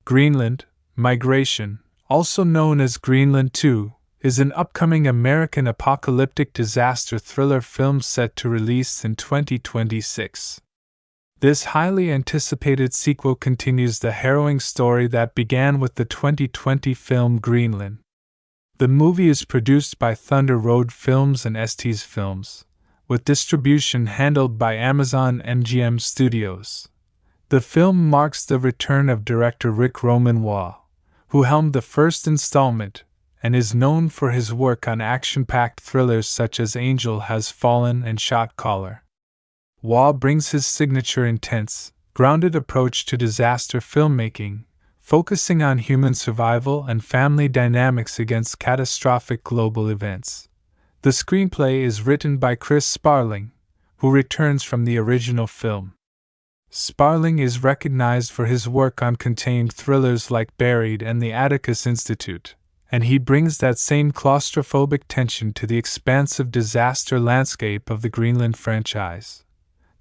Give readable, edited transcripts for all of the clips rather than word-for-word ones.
Greenland, Migration, also known as Greenland 2, is an upcoming American apocalyptic disaster thriller film set to release in 2026. This highly anticipated sequel continues the harrowing story that began with the 2020 film Greenland. The movie is produced by Thunder Road Films and Estes Films, with distribution handled by Amazon MGM Studios. The film marks the return of director Rick Roman, who helmed the first installment and is known for his work on action-packed thrillers such as Angel Has Fallen and Shot Caller. Waugh brings his signature intense, grounded approach to disaster filmmaking, focusing on human survival and family dynamics against catastrophic global events. The screenplay is written by Chris Sparling, who returns from the original film. Sparling is recognized for his work on contained thrillers like Buried and The Atticus Institute, and he brings that same claustrophobic tension to the expansive disaster landscape of the Greenland franchise.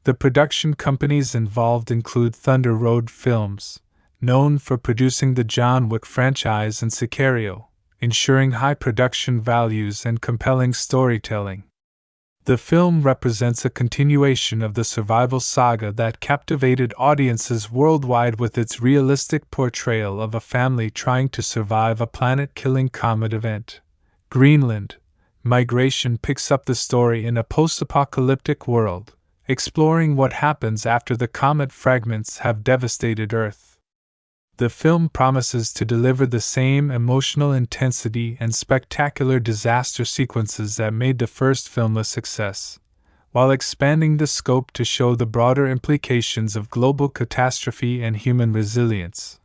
The production companies involved include Thunder Road Films, known for producing the John Wick franchise, and Sicario, ensuring high production values and compelling storytelling. The film represents a continuation of the survival saga that captivated audiences worldwide with its realistic portrayal of a family trying to survive a planet-killing comet event. Greenland, Migration picks up the story in a post-apocalyptic world, exploring what happens after the comet fragments have devastated Earth. The film promises to deliver the same emotional intensity and spectacular disaster sequences that made the first film a success, while expanding the scope to show the broader implications of global catastrophe and human resilience.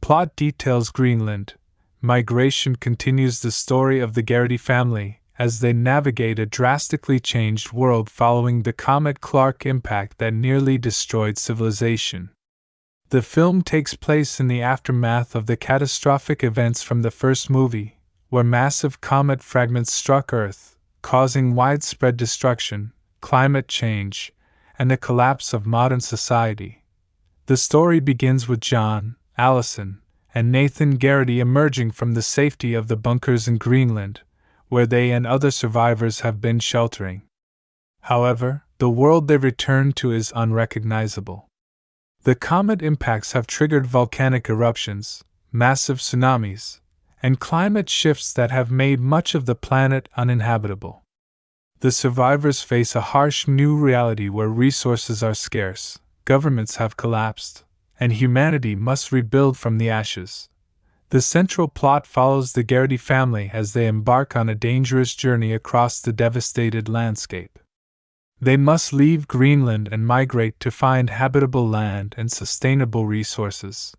Plot details: Greenland, Migration continues the story of the Garrity family as they navigate a drastically changed world following the comet Clark impact that nearly destroyed civilization. The film takes place in the aftermath of the catastrophic events from the first movie, where massive comet fragments struck Earth, causing widespread destruction, climate change, and the collapse of modern society. The story begins with John, Allison, and Nathan Garrity emerging from the safety of the bunkers in Greenland, where they and other survivors have been sheltering. However, the world they return to is unrecognizable. The comet impacts have triggered volcanic eruptions, massive tsunamis, and climate shifts that have made much of the planet uninhabitable. The survivors face a harsh new reality where resources are scarce, governments have collapsed, and humanity must rebuild from the ashes. The central plot follows the Garrity family as they embark on a dangerous journey across the devastated landscape. They must leave Greenland and migrate to find habitable land and sustainable resources.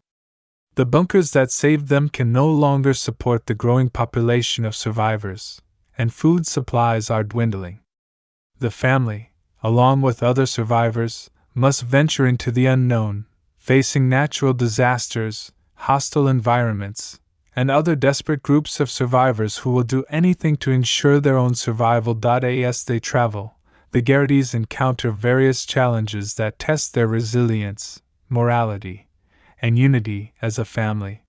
The bunkers that saved them can no longer support the growing population of survivors, and food supplies are dwindling. The family, along with other survivors, must venture into the unknown, facing natural disasters, hostile environments, and other desperate groups of survivors who will do anything to ensure their own survival. As they travel, the Garritys encounter various challenges that test their resilience, morality, and unity as a family.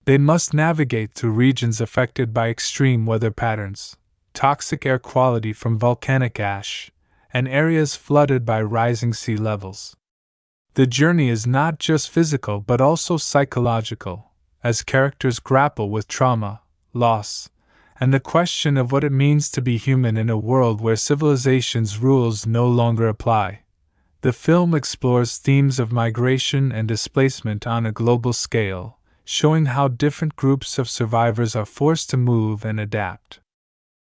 They must navigate through regions affected by extreme weather patterns, toxic air quality from volcanic ash, and areas flooded by rising sea levels. The journey is not just physical but also psychological, as characters grapple with trauma, loss, and the question of what it means to be human in a world where civilization's rules no longer apply. The film explores themes of migration and displacement on a global scale, showing how different groups of survivors are forced to move and adapt.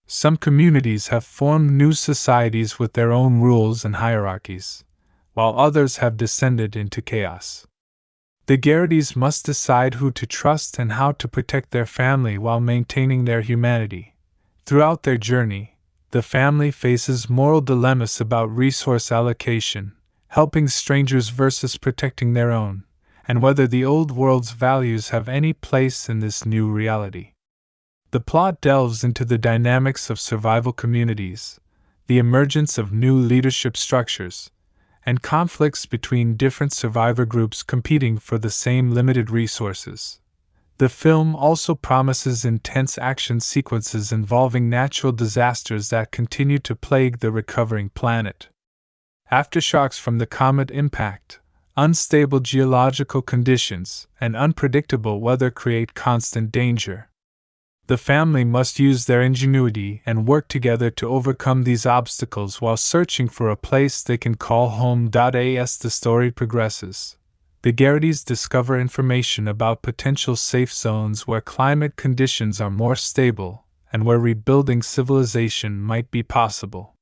Some communities have formed new societies with their own rules and hierarchies, while others have descended into chaos. The Garritys must decide who to trust and how to protect their family while maintaining their humanity. Throughout their journey, the family faces moral dilemmas about resource allocation, helping strangers versus protecting their own, and whether the old world's values have any place in this new reality. The plot delves into the dynamics of survival communities, the emergence of new leadership structures, and conflicts between different survivor groups competing for the same limited resources. The film also promises intense action sequences involving natural disasters that continue to plague the recovering planet. Aftershocks from the comet impact, unstable geological conditions, and unpredictable weather create constant danger. The family must use their ingenuity and work together to overcome these obstacles while searching for a place they can call home. As the story progresses, the Garrity's discover information about potential safe zones where climate conditions are more stable and where rebuilding civilization might be possible.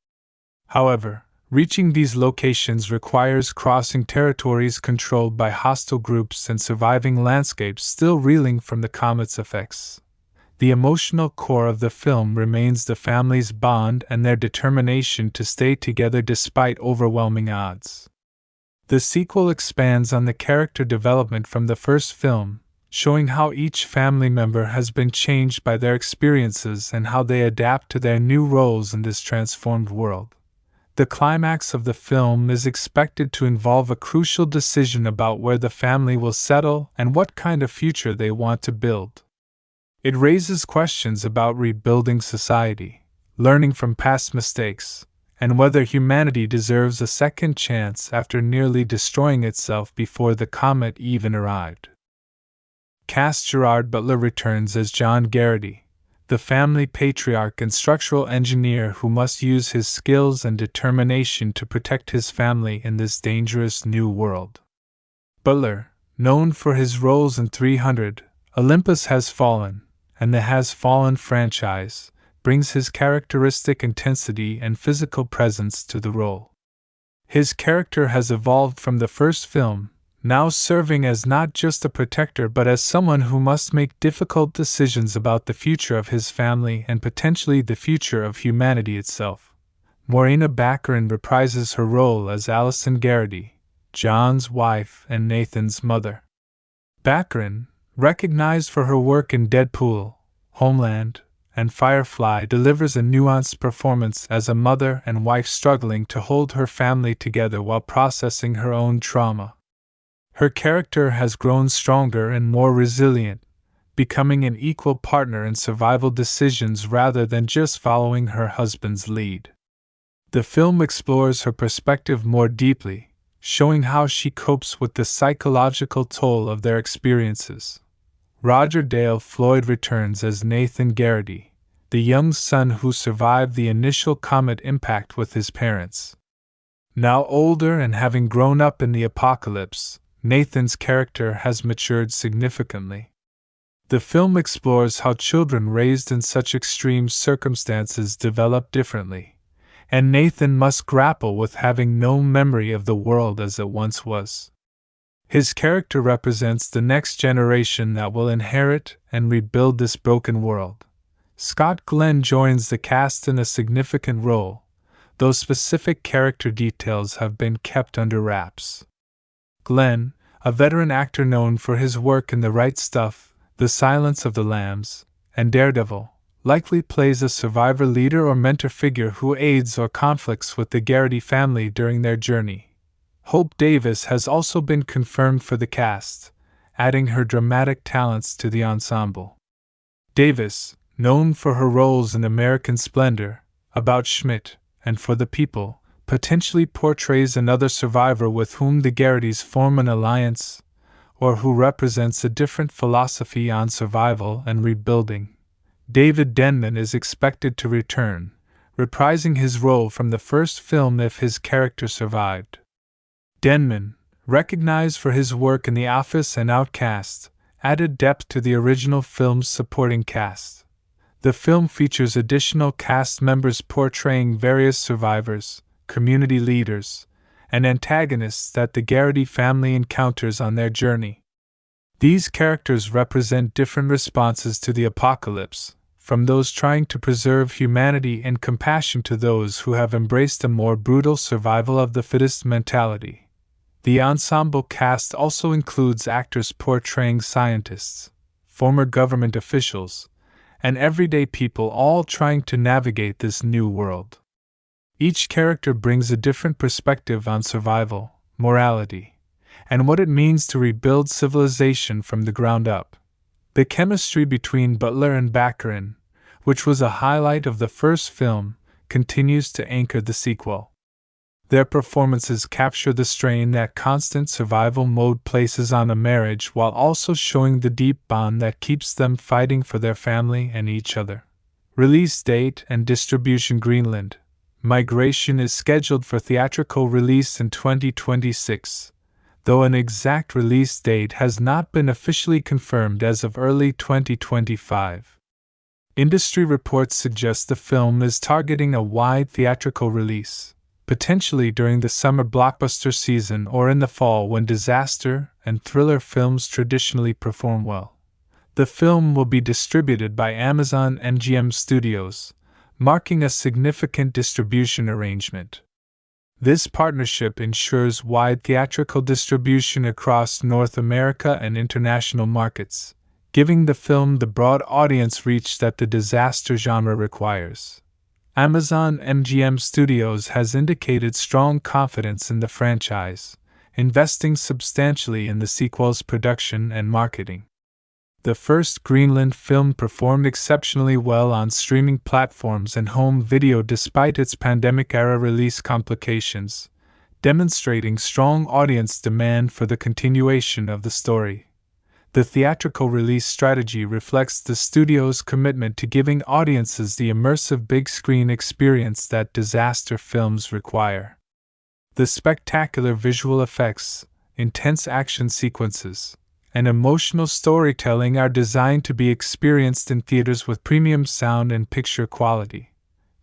However, reaching these locations requires crossing territories controlled by hostile groups and surviving landscapes still reeling from the comet's effects. The emotional core of the film remains the family's bond and their determination to stay together despite overwhelming odds. The sequel expands on the character development from the first film, showing how each family member has been changed by their experiences and how they adapt to their new roles in this transformed world. The climax of the film is expected to involve a crucial decision about where the family will settle and what kind of future they want to build. It raises questions about rebuilding society, learning from past mistakes, and whether humanity deserves a second chance after nearly destroying itself before the comet even arrived. Cast: Gerard Butler returns as John Garrity, the family patriarch and structural engineer who must use his skills and determination to protect his family in this dangerous new world. Butler, known for his roles in 300, Olympus Has Fallen, and the Has Fallen franchise, brings his characteristic intensity and physical presence to the role. His character has evolved from the first film, now serving as not just a protector but as someone who must make difficult decisions about the future of his family and potentially the future of humanity itself. Morena Baccarin reprises her role as Allison Garrity, John's wife and Nathan's mother. Baccarin, recognized for her work in Deadpool, Homeland, and Firefly, delivers a nuanced performance as a mother and wife struggling to hold her family together while processing her own trauma. Her character has grown stronger and more resilient, becoming an equal partner in survival decisions rather than just following her husband's lead. The film explores her perspective more deeply, showing how she copes with the psychological toll of their experiences. Roger Dale Floyd returns as Nathan Garrity, the young son who survived the initial comet impact with his parents. Now older and having grown up in the apocalypse, Nathan's character has matured significantly. The film explores how children raised in such extreme circumstances develop differently, and Nathan must grapple with having no memory of the world as it once was. His character represents the next generation that will inherit and rebuild this broken world. Scott Glenn joins the cast in a significant role, though specific character details have been kept under wraps. Glenn, a veteran actor known for his work in The Right Stuff, The Silence of the Lambs, and Daredevil, likely plays a survivor leader or mentor figure who aids or conflicts with the Garrity family during their journey. Hope Davis has also been confirmed for the cast, adding her dramatic talents to the ensemble. Davis, known for her roles in American Splendor, About Schmidt, and For the People, potentially portrays another survivor with whom the Garritys form an alliance, or who represents a different philosophy on survival and rebuilding. David Denman is expected to return, reprising his role from the first film if his character survived. Denman, recognized for his work in The Office and Outcast, added depth to the original film's supporting cast. The film features additional cast members portraying various survivors, community leaders, and antagonists that the Garrity family encounters on their journey. These characters represent different responses to the apocalypse, from those trying to preserve humanity and compassion to those who have embraced a more brutal survival of the fittest mentality. The ensemble cast also includes actors portraying scientists, former government officials, and everyday people all trying to navigate this new world. Each character brings a different perspective on survival, morality, and what it means to rebuild civilization from the ground up. The chemistry between Butler and Baccarin, which was a highlight of the first film, continues to anchor the sequel. Their performances capture the strain that constant survival mode places on a marriage while also showing the deep bond that keeps them fighting for their family and each other. Release date and distribution: Greenland. Migration is scheduled for theatrical release in 2026, though an exact release date has not been officially confirmed as of early 2025. Industry reports suggest the film is targeting a wide theatrical release, potentially during the summer blockbuster season or in the fall when disaster and thriller films traditionally perform well. The film will be distributed by Amazon MGM Studios, marking a significant distribution arrangement. This partnership ensures wide theatrical distribution across North America and international markets, giving the film the broad audience reach that the disaster genre requires. Amazon MGM Studios has indicated strong confidence in the franchise, investing substantially in the sequel's production and marketing. The first Greenland film performed exceptionally well on streaming platforms and home video despite its pandemic-era release complications, demonstrating strong audience demand for the continuation of the story. The theatrical release strategy reflects the studio's commitment to giving audiences the immersive big-screen experience that disaster films require. The spectacular visual effects, intense action sequences, and emotional storytelling are designed to be experienced in theaters with premium sound and picture quality.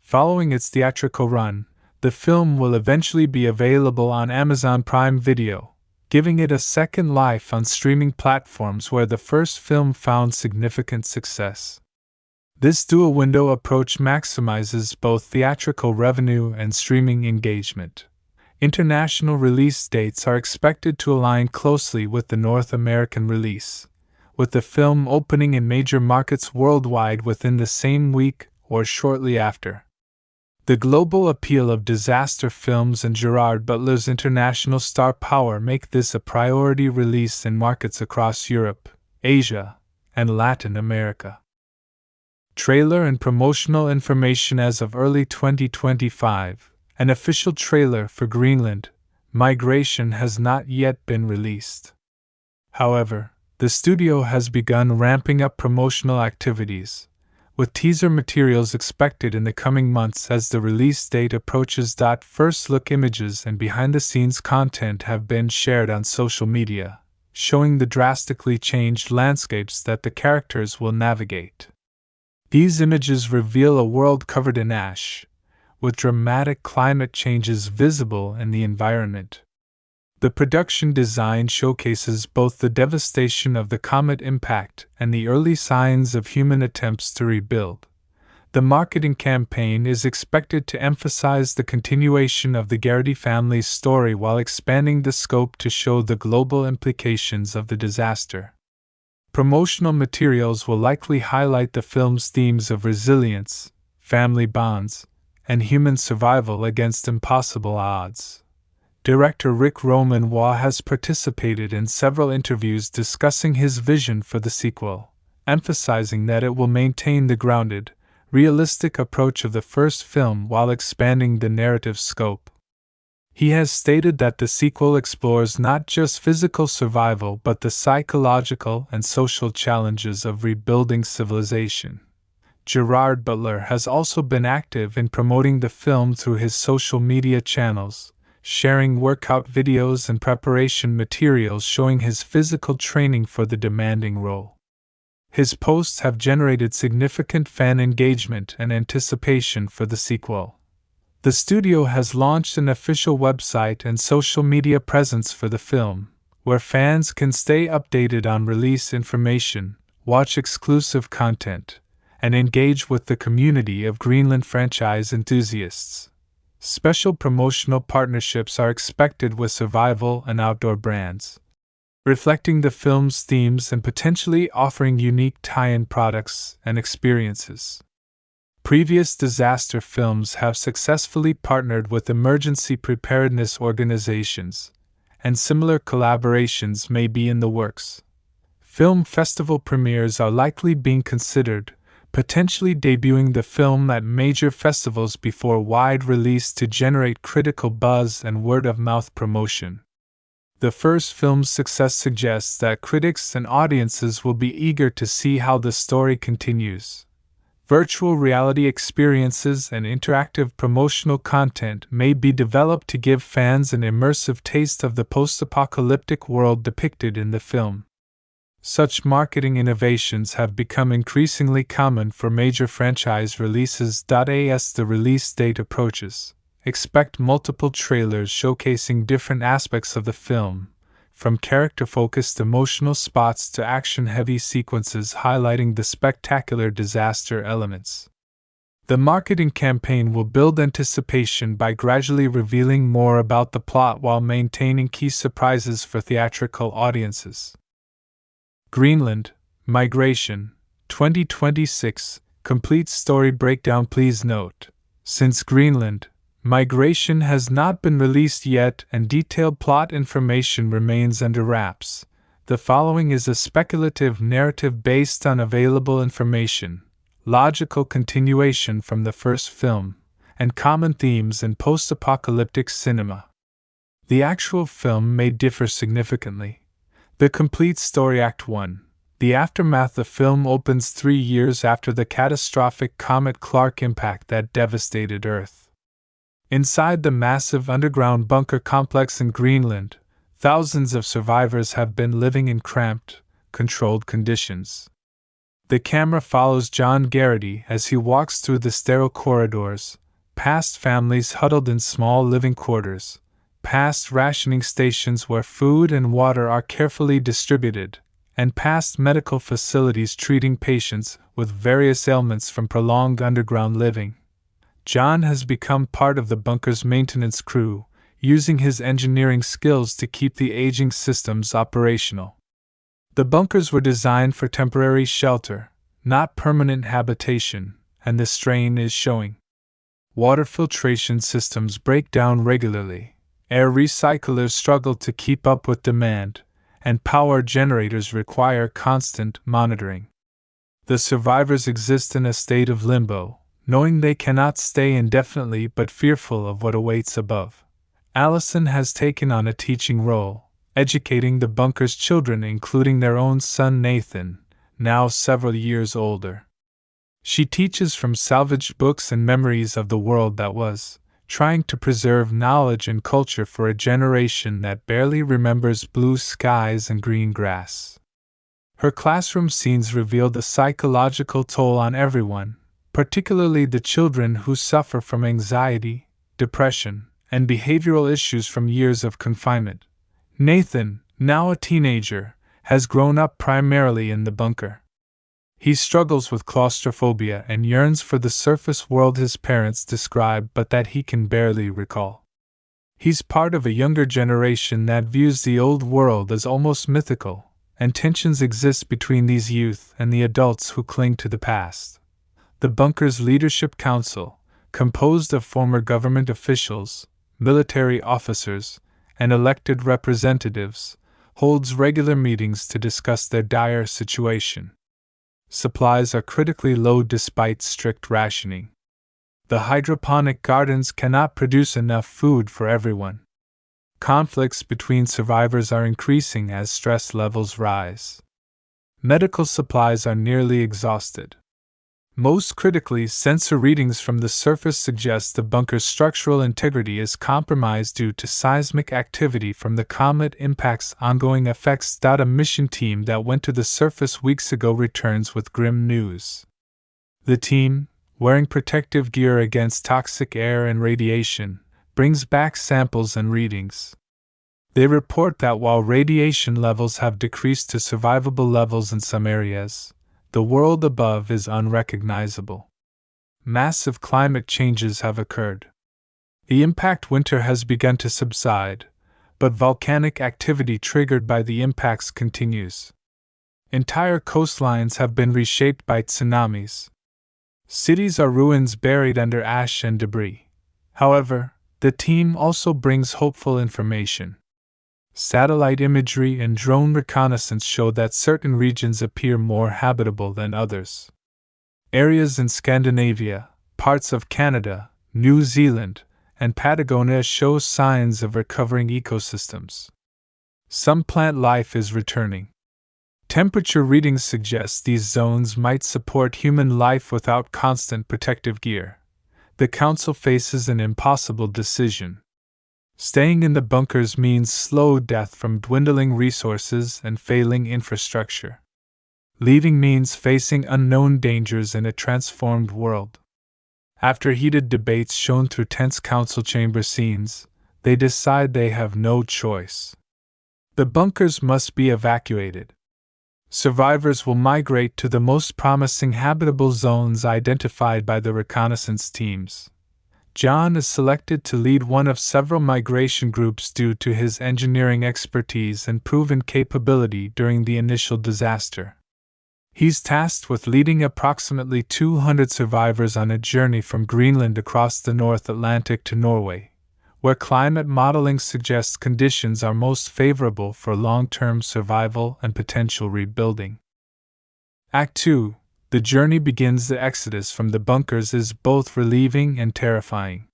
Following its theatrical run, the film will eventually be available on Amazon Prime Video, giving it a second life on streaming platforms where the first film found significant success. This dual-window approach maximizes both theatrical revenue and streaming engagement. International release dates are expected to align closely with the North American release, with the film opening in major markets worldwide within the same week or shortly after. The global appeal of disaster films and Gerard Butler's international star power make this a priority release in markets across Europe, Asia, and Latin America. Trailer and promotional information: as of early 2025, an official trailer for Greenland Migration has not yet been released. However, the studio has begun ramping up promotional activities, with teaser materials expected in the coming months as the release date approaches. First look images and behind-the-scenes content have been shared on social media, showing the drastically changed landscapes that the characters will navigate. These images reveal a world covered in ash, with dramatic climate changes visible in the environment. The production design showcases both the devastation of the comet impact and the early signs of human attempts to rebuild. The marketing campaign is expected to emphasize the continuation of the Garrity family's story while expanding the scope to show the global implications of the disaster. Promotional materials will likely highlight the film's themes of resilience, family bonds, and human survival against impossible odds. Director Rick Romanois has participated in several interviews discussing his vision for the sequel, emphasizing that it will maintain the grounded, realistic approach of the first film while expanding the narrative scope. He has stated that the sequel explores not just physical survival but the psychological and social challenges of rebuilding civilization. Gerard Butler has also been active in promoting the film through his social media channels, sharing workout videos and preparation materials showing his physical training for the demanding role. His posts have generated significant fan engagement and anticipation for the sequel. The studio has launched an official website and social media presence for the film, where fans can stay updated on release information, watch exclusive content, and engage with the community of Greenland franchise enthusiasts. Special promotional partnerships are expected with survival and outdoor brands, reflecting the film's themes and potentially offering unique tie-in products and experiences. Previous disaster films have successfully partnered with emergency preparedness organizations, and similar collaborations may be in the works. Film festival premieres are likely being considered, potentially debuting the film at major festivals before wide release to generate critical buzz and word-of-mouth promotion. The first film's success suggests that critics and audiences will be eager to see how the story continues. Virtual reality experiences and interactive promotional content may be developed to give fans an immersive taste of the post-apocalyptic world depicted in the film. Such marketing innovations have become increasingly common for major franchise releases. As the release date approaches, expect multiple trailers showcasing different aspects of the film, from character-focused emotional spots to action-heavy sequences highlighting the spectacular disaster elements. The marketing campaign will build anticipation by gradually revealing more about the plot while maintaining key surprises for theatrical audiences. Greenland, Migration, 2026, complete story breakdown. Please note, since Greenland, Migration has not been released yet and detailed plot information remains under wraps, the following is a speculative narrative based on available information, logical continuation from the first film, and common themes in post-apocalyptic cinema. The actual film may differ significantly. The complete story. Act 1. The aftermath. The film opens 3 years after the catastrophic Comet Clark impact that devastated Earth. Inside the massive underground bunker complex in Greenland, thousands of survivors have been living in cramped, controlled conditions. The camera follows John Garrity as he walks through the sterile corridors, past families huddled in small living quarters, past rationing stations where food and water are carefully distributed, and past medical facilities treating patients with various ailments from prolonged underground living. John has become part of the bunker's maintenance crew, using his engineering skills to keep the aging systems operational. The bunkers were designed for temporary shelter, not permanent habitation, and the strain is showing. Water filtration systems break down regularly, air recyclers struggle to keep up with demand, and power generators require constant monitoring. The survivors exist in a state of limbo, knowing they cannot stay indefinitely but fearful of what awaits above. Allison has taken on a teaching role, educating the bunker's children, including their own son Nathan, now several years older. She teaches from salvaged books and memories of the world that was, trying to preserve knowledge and culture for a generation that barely remembers blue skies and green grass. Her classroom scenes reveal the psychological toll on everyone, particularly the children who suffer from anxiety, depression, and behavioral issues from years of confinement. Nathan, now a teenager, has grown up primarily in the bunker. He struggles with claustrophobia and yearns for the surface world his parents describe but that he can barely recall. He's part of a younger generation that views the old world as almost mythical, and tensions exist between these youth and the adults who cling to the past. The bunker's leadership council, composed of former government officials, military officers, and elected representatives, holds regular meetings to discuss their dire situation. Supplies are critically low despite strict rationing. The hydroponic gardens cannot produce enough food for everyone. Conflicts between survivors are increasing as stress levels rise. Medical supplies are nearly exhausted. Most critically, sensor readings from the surface suggest the bunker's structural integrity is compromised due to seismic activity from the comet impact's ongoing effects. A mission team that went to the surface weeks ago returns with grim news. The team, wearing protective gear against toxic air and radiation, brings back samples and readings. They report that while radiation levels have decreased to survivable levels in some areas, the world above is unrecognizable. Massive climate changes have occurred. The impact winter has begun to subside, but volcanic activity triggered by the impacts continues. Entire coastlines have been reshaped by tsunamis. Cities are ruins buried under ash and debris. However, the team also brings hopeful information. Satellite imagery and drone reconnaissance show that certain regions appear more habitable than others. Areas in Scandinavia, parts of Canada, New Zealand, and Patagonia show signs of recovering ecosystems. Some plant life is returning. Temperature readings suggest these zones might support human life without constant protective gear. The Council faces an impossible decision. Staying in the bunkers means slow death from dwindling resources and failing infrastructure. Leaving means facing unknown dangers in a transformed world. After heated debates shown through tense council chamber scenes, they decide they have no choice. The bunkers must be evacuated. Survivors will migrate to the most promising habitable zones identified by the reconnaissance teams. John is selected to lead one of several migration groups due to his engineering expertise and proven capability during the initial disaster. He's tasked with leading approximately 200 survivors on a journey from Greenland across the North Atlantic to Norway, where climate modeling suggests conditions are most favorable for long-term survival and potential rebuilding. Act 2. The journey begins. The exodus from the bunkers is both relieving and terrifying.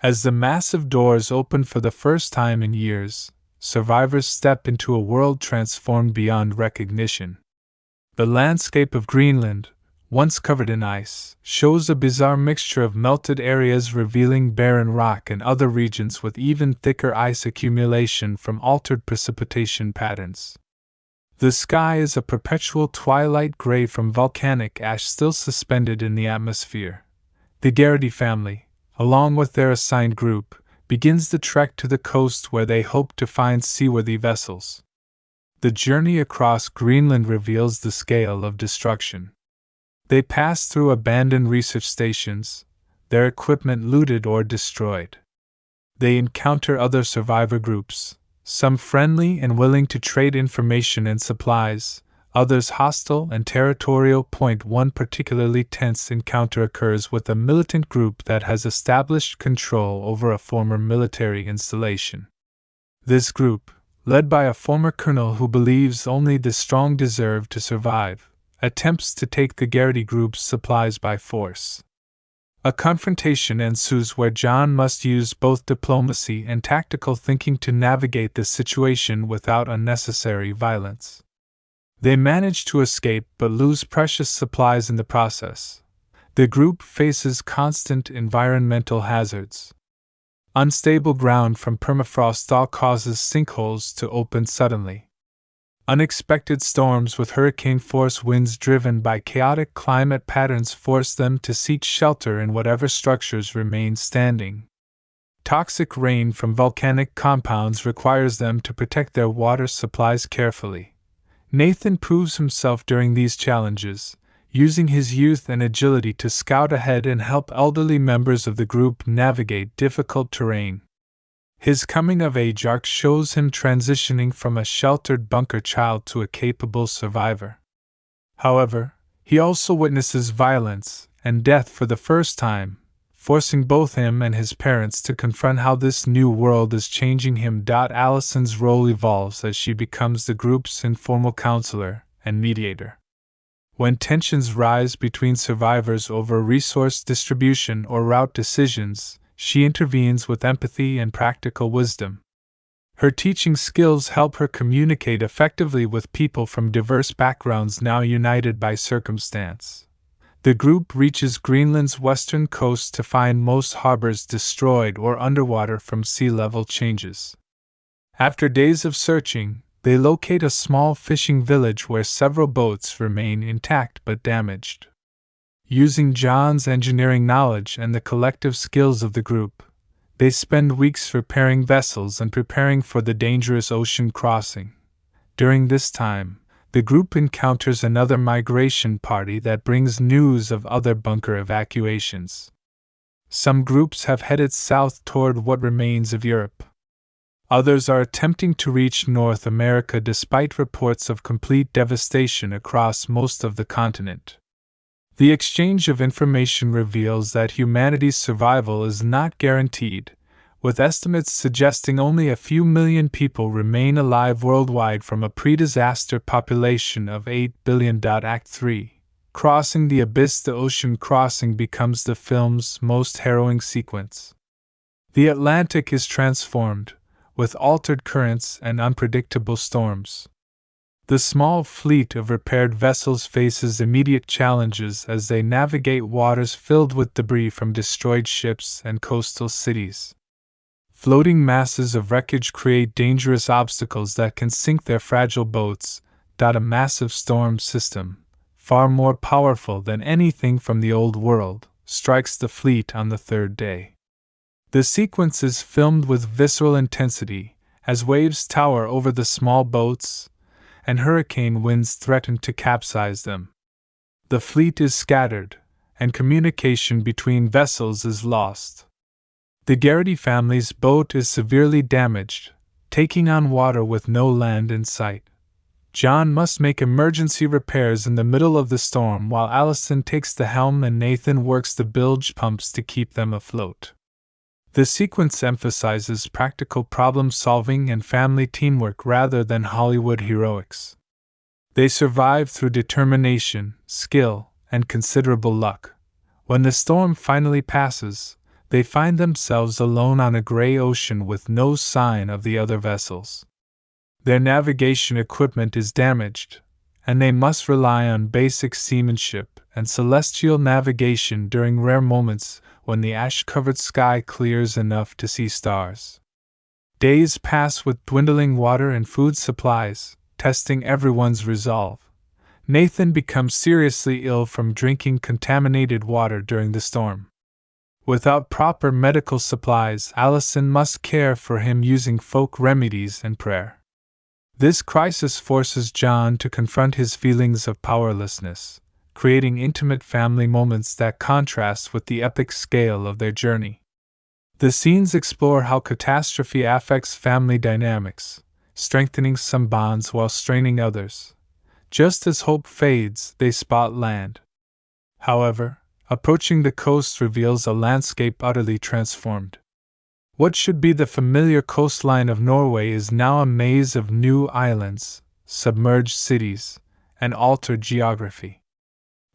As the massive doors open for the first time in years, survivors step into a world transformed beyond recognition. The landscape of Greenland, once covered in ice, shows a bizarre mixture of melted areas revealing barren rock and other regions with even thicker ice accumulation from altered precipitation patterns. The sky is a perpetual twilight gray from volcanic ash still suspended in the atmosphere. The Garrity family, along with their assigned group, begins the trek to the coast where they hope to find seaworthy vessels. The journey across Greenland reveals the scale of destruction. They pass through abandoned research stations, their equipment looted or destroyed. They encounter other survivor groups, some friendly and willing to trade information and supplies, others hostile and territorial. One particularly tense encounter occurs with a militant group that has established control over a former military installation. This group, led by a former colonel who believes only the strong deserve to survive, attempts to take the Garrity group's supplies by force. A confrontation ensues where John must use both diplomacy and tactical thinking to navigate the situation without unnecessary violence. They manage to escape but lose precious supplies in the process. The group faces constant environmental hazards. Unstable ground from permafrost thaw causes sinkholes to open suddenly. Unexpected storms with hurricane-force winds driven by chaotic climate patterns force them to seek shelter in whatever structures remain standing. Toxic rain from volcanic compounds requires them to protect their water supplies carefully. Nathan proves himself during these challenges, using his youth and agility to scout ahead and help elderly members of the group navigate difficult terrain. His coming-of-age arc shows him transitioning from a sheltered bunker child to a capable survivor. However, he also witnesses violence and death for the first time, forcing both him and his parents to confront how this new world is changing him. Allison's role evolves as she becomes the group's informal counselor and mediator. When tensions rise between survivors over resource distribution or route decisions, she intervenes with empathy and practical wisdom. Her teaching skills help her communicate effectively with people from diverse backgrounds now united by circumstance. The group reaches Greenland's western coast to find most harbors destroyed or underwater from sea level changes. After days of searching, they locate a small fishing village where several boats remain intact but damaged. Using John's engineering knowledge and the collective skills of the group, they spend weeks repairing vessels and preparing for the dangerous ocean crossing. During this time, the group encounters another migration party that brings news of other bunker evacuations. Some groups have headed south toward what remains of Europe. Others are attempting to reach North America despite reports of complete devastation across most of the continent. The exchange of information reveals that humanity's survival is not guaranteed, with estimates suggesting only a few million people remain alive worldwide from a pre-disaster population of 8 billion. Act 3. Crossing the Abyss. The ocean crossing becomes the film's most harrowing sequence. The Atlantic is transformed, with altered currents and unpredictable storms. The small fleet of repaired vessels faces immediate challenges as they navigate waters filled with debris from destroyed ships and coastal cities. Floating masses of wreckage create dangerous obstacles that can sink their fragile boats. A massive storm system, far more powerful than anything from the Old World, strikes the fleet on the third day. The sequence is filmed with visceral intensity, as waves tower over the small boats, and hurricane winds threaten to capsize them. The fleet is scattered, and communication between vessels is lost. The Garrity family's boat is severely damaged, taking on water with no land in sight. John must make emergency repairs in the middle of the storm while Allison takes the helm and Nathan works the bilge pumps to keep them afloat. The sequence emphasizes practical problem-solving and family teamwork rather than Hollywood heroics. They survive through determination, skill, and considerable luck. When the storm finally passes, they find themselves alone on a gray ocean with no sign of the other vessels. Their navigation equipment is damaged, and they must rely on basic seamanship and celestial navigation during rare moments when the ash-covered sky clears enough to see stars. Days pass with dwindling water and food supplies, testing everyone's resolve. Nathan becomes seriously ill from drinking contaminated water during the storm. Without proper medical supplies, Allison must care for him using folk remedies and prayer. This crisis forces John to confront his feelings of powerlessness, creating intimate family moments that contrast with the epic scale of their journey. The scenes explore how catastrophe affects family dynamics, strengthening some bonds while straining others. Just as hope fades, they spot land. However, approaching the coast reveals a landscape utterly transformed. What should be the familiar coastline of Norway is now a maze of new islands, submerged cities, and altered geography.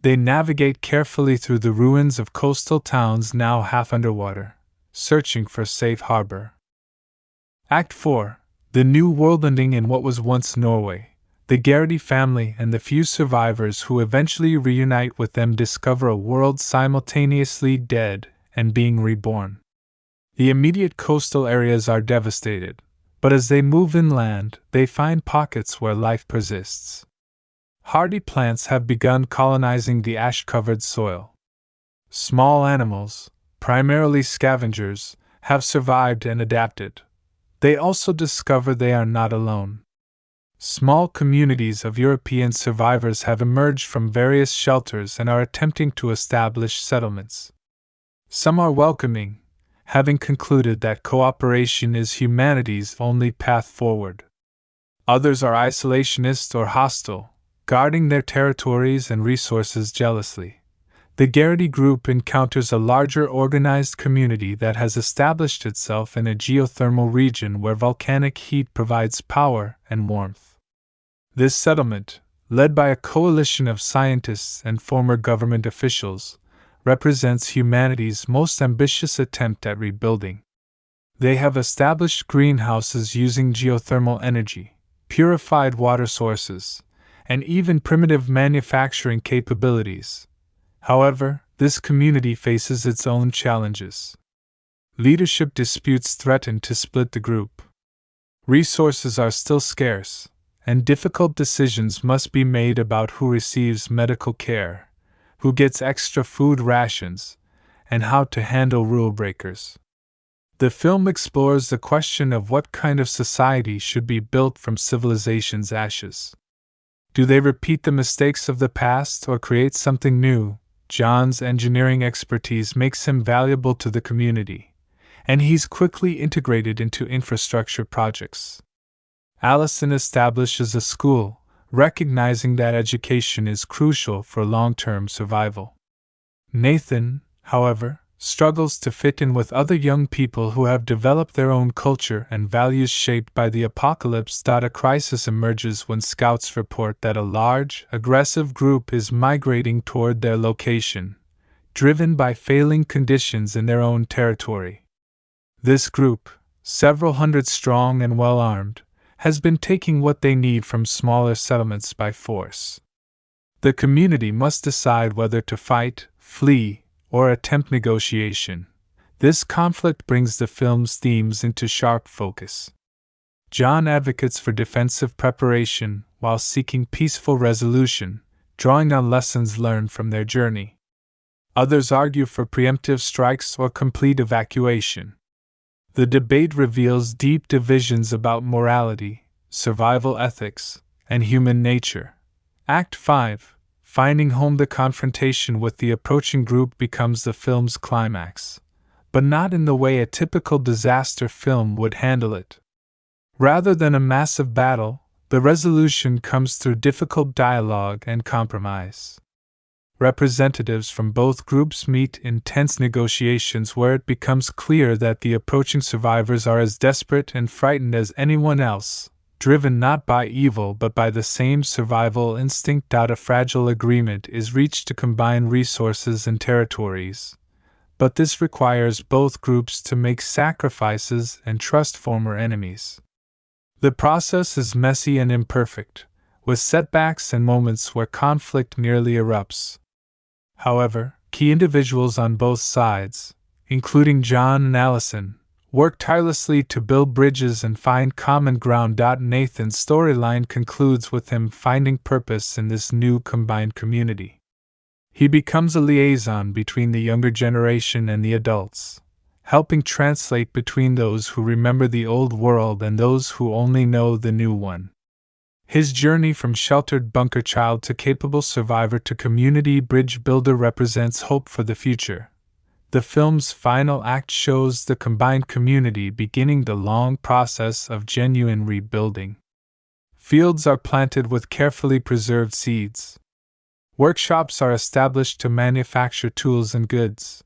They navigate carefully through the ruins of coastal towns now half underwater, searching for safe harbor. Act 4. The new world ending in what was once Norway. The Garrity family and the few survivors who eventually reunite with them discover a world simultaneously dead and being reborn. The immediate coastal areas are devastated, but as they move inland, they find pockets where life persists. Hardy plants have begun colonizing the ash-covered soil. Small animals, primarily scavengers, have survived and adapted. They also discover they are not alone. Small communities of European survivors have emerged from various shelters and are attempting to establish settlements. Some are welcoming, having concluded that cooperation is humanity's only path forward. Others are isolationist or hostile, guarding their territories and resources jealously. The Garrity group encounters a larger organized community that has established itself in a geothermal region where volcanic heat provides power and warmth. This settlement, led by a coalition of scientists and former government officials, represents humanity's most ambitious attempt at rebuilding. They have established greenhouses using geothermal energy, purified water sources, and even primitive manufacturing capabilities. However, this community faces its own challenges. Leadership disputes threaten to split the group. Resources are still scarce, and difficult decisions must be made about who receives medical care, who gets extra food rations, and how to handle rule breakers. The film explores the question of what kind of society should be built from civilization's ashes. Do they repeat the mistakes of the past or create something new? John's engineering expertise makes him valuable to the community, and he's quickly integrated into infrastructure projects. Allison establishes a school, recognizing that education is crucial for long-term survival. Nathan, however, struggles to fit in with other young people who have developed their own culture and values shaped by the apocalypse. A crisis emerges when scouts report that a large, aggressive group is migrating toward their location, driven by failing conditions in their own territory. This group, several hundred strong and well-armed, has been taking what they need from smaller settlements by force. The community must decide whether to fight, flee, or attempt negotiation. This conflict brings the film's themes into sharp focus. John advocates for defensive preparation while seeking peaceful resolution, drawing on lessons learned from their journey. Others argue for preemptive strikes or complete evacuation. The debate reveals deep divisions about morality, survival ethics, and human nature. Act 5, Finding Home. The confrontation with the approaching group becomes the film's climax, but not in the way a typical disaster film would handle it. Rather than a massive battle, the resolution comes through difficult dialogue and compromise. Representatives from both groups meet in tense negotiations where it becomes clear that the approaching survivors are as desperate and frightened as anyone else, driven not by evil but by the same survival instinct. A fragile agreement is reached to combine resources and territories, but this requires both groups to make sacrifices and trust former enemies. The process is messy and imperfect, with setbacks and moments where conflict nearly erupts. However, key individuals on both sides, including John and Allison, work tirelessly to build bridges and find common ground. Nathan's storyline concludes with him finding purpose in this new combined community. He becomes a liaison between the younger generation and the adults, helping translate between those who remember the old world and those who only know the new one. His journey from sheltered bunker child to capable survivor to community bridge builder represents hope for the future. The film's final act shows the combined community beginning the long process of genuine rebuilding. Fields are planted with carefully preserved seeds. Workshops are established to manufacture tools and goods.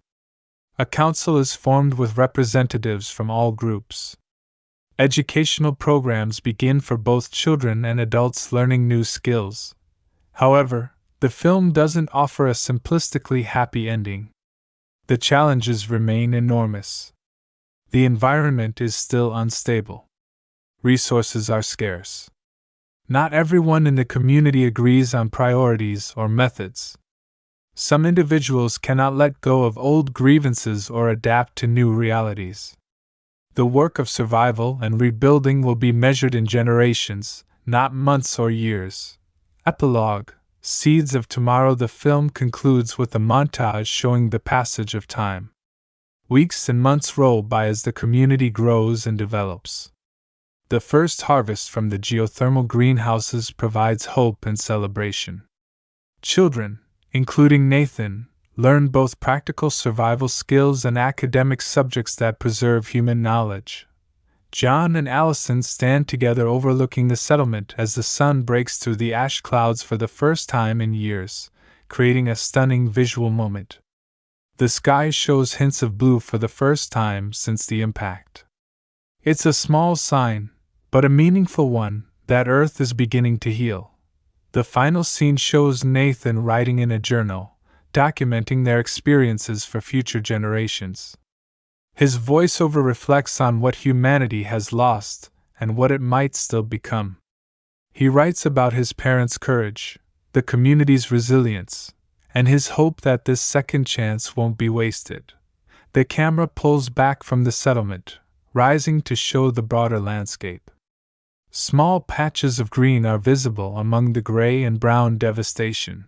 A council is formed with representatives from all groups. Educational programs begin for both children and adults learning new skills. However, the film doesn't offer a simplistically happy ending. The challenges remain enormous. The environment is still unstable. Resources are scarce. Not everyone in the community agrees on priorities or methods. Some individuals cannot let go of old grievances or adapt to new realities. The work of survival and rebuilding will be measured in generations, not months or years. Epilogue, Seeds of Tomorrow. The film concludes with a montage showing the passage of time. Weeks and months roll by as the community grows and develops. The first harvest from the geothermal greenhouses provides hope and celebration. Children, including Nathan, learn both practical survival skills and academic subjects that preserve human knowledge. John and Allison stand together overlooking the settlement as the sun breaks through the ash clouds for the first time in years, creating a stunning visual moment. The sky shows hints of blue for the first time since the impact. It's a small sign, but a meaningful one, that Earth is beginning to heal. The final scene shows Nathan writing in a journal, documenting their experiences for future generations. His voiceover reflects on what humanity has lost and what it might still become. He writes about his parents' courage, the community's resilience, and his hope that this second chance won't be wasted. The camera pulls back from the settlement, rising to show the broader landscape. Small patches of green are visible among the gray and brown devastation.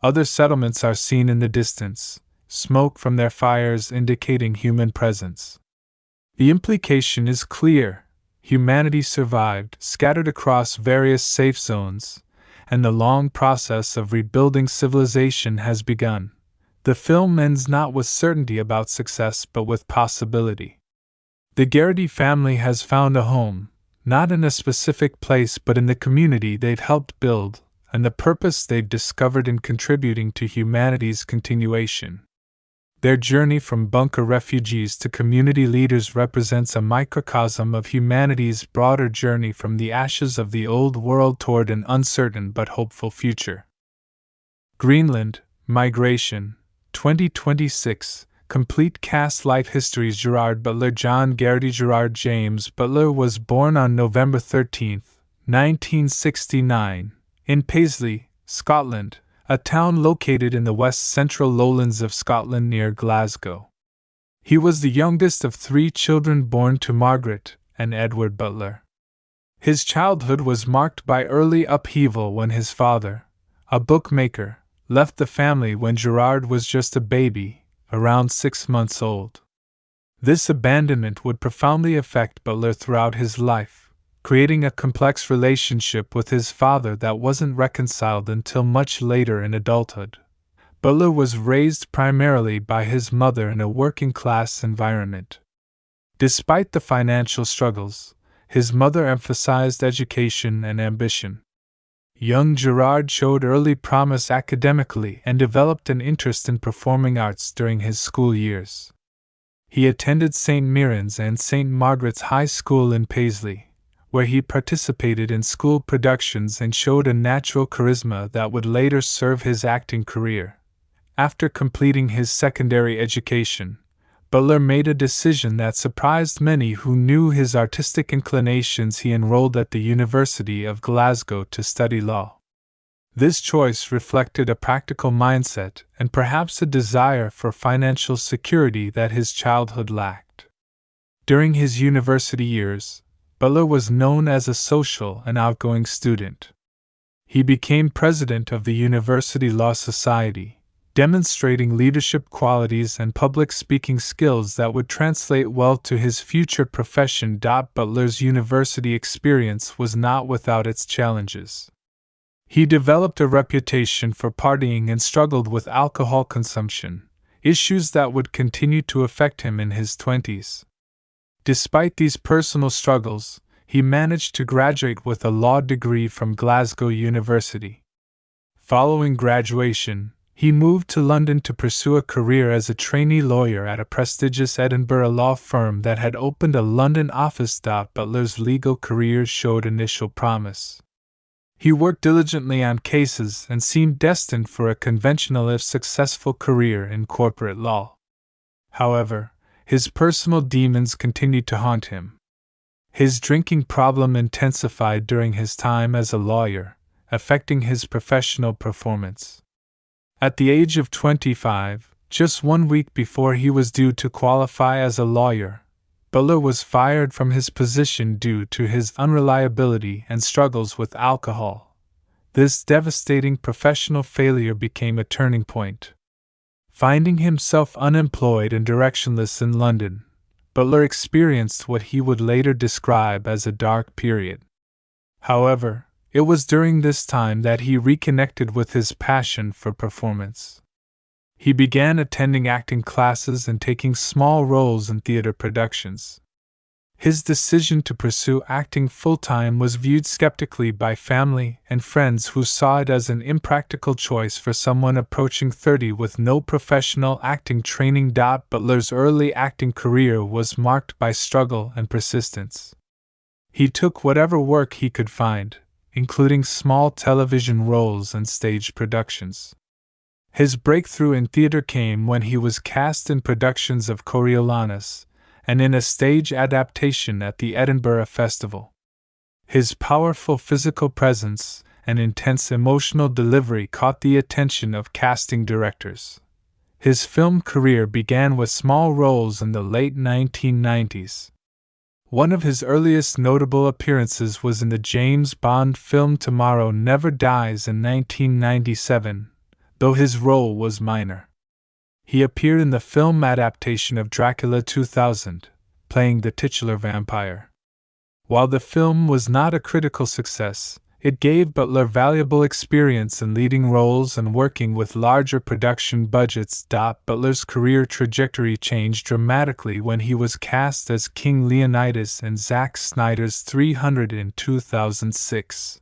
Other settlements are seen in the distance, smoke from their fires indicating human presence. The implication is clear: humanity survived, scattered across various safe zones, and the long process of rebuilding civilization has begun. The film ends not with certainty about success but with possibility. The Garrity family has found a home, not in a specific place but in the community they've helped build, and the purpose they've discovered in contributing to humanity's continuation. Their journey from bunker refugees to community leaders represents a microcosm of humanity's broader journey from the ashes of the old world toward an uncertain but hopeful future. Greenland, Migration, 2026. Complete cast life histories. Gerard Butler. John Garrity. Gerard James Butler was born on November 13, 1969, in Paisley, Scotland, a town located in the west-central lowlands of Scotland near Glasgow. He was the youngest of 3 children born to Margaret and Edward Butler. His childhood was marked by early upheaval when his father, a bookmaker, left the family when Gerard was just a baby, around 6 months old. This abandonment would profoundly affect Butler throughout his life, creating a complex relationship with his father that wasn't reconciled until much later in adulthood. Butler was raised primarily by his mother in a working-class environment. Despite the financial struggles, his mother emphasized education and ambition. Young Gerard showed early promise academically and developed an interest in performing arts during his school years. He attended St. Mirren's and St. Margaret's High School in Paisley, where he participated in school productions and showed a natural charisma that would later serve his acting career. After completing his secondary education, Butler made a decision that surprised many who knew his artistic inclinations. He enrolled at the University of Glasgow to study law. This choice reflected a practical mindset and perhaps a desire for financial security that his childhood lacked. During his university years, Butler was known as a social and outgoing student. He became president of the University Law Society, demonstrating leadership qualities and public speaking skills that would translate well to his future profession. Butler's university experience was not without its challenges. He developed a reputation for partying and struggled with alcohol consumption, issues that would continue to affect him in his 20s. Despite these personal struggles, he managed to graduate with a law degree from Glasgow University. Following graduation, he moved to London to pursue a career as a trainee lawyer at a prestigious Edinburgh law firm that had opened a London office. Butler's legal career showed initial promise. He worked diligently on cases and seemed destined for a conventional if successful career in corporate law. However, his personal demons continued to haunt him. His drinking problem intensified during his time as a lawyer, affecting his professional performance. At the age of 25, just 1 week before he was due to qualify as a lawyer, Butler was fired from his position due to his unreliability and struggles with alcohol. This devastating professional failure became a turning point. Finding himself unemployed and directionless in London, Butler experienced what he would later describe as a dark period. However, it was during this time that he reconnected with his passion for performance. He began attending acting classes and taking small roles in theater productions. His decision to pursue acting full-time was viewed skeptically by family and friends who saw it as an impractical choice for someone approaching 30 with no professional acting training. Butler's early acting career was marked by struggle and persistence. He took whatever work he could find, including small television roles and stage productions. His breakthrough in theater came when he was cast in productions of Coriolanus and in a stage adaptation at the Edinburgh Festival. His powerful physical presence and intense emotional delivery caught the attention of casting directors. His film career began with small roles in the late 1990s. One of his earliest notable appearances was in the James Bond film Tomorrow Never Dies in 1997, though his role was minor. He appeared in the film adaptation of Dracula 2000, playing the titular vampire. While the film was not a critical success, it gave Butler valuable experience in leading roles and working with larger production budgets. Butler's career trajectory changed dramatically when he was cast as King Leonidas in Zack Snyder's 300 in 2006.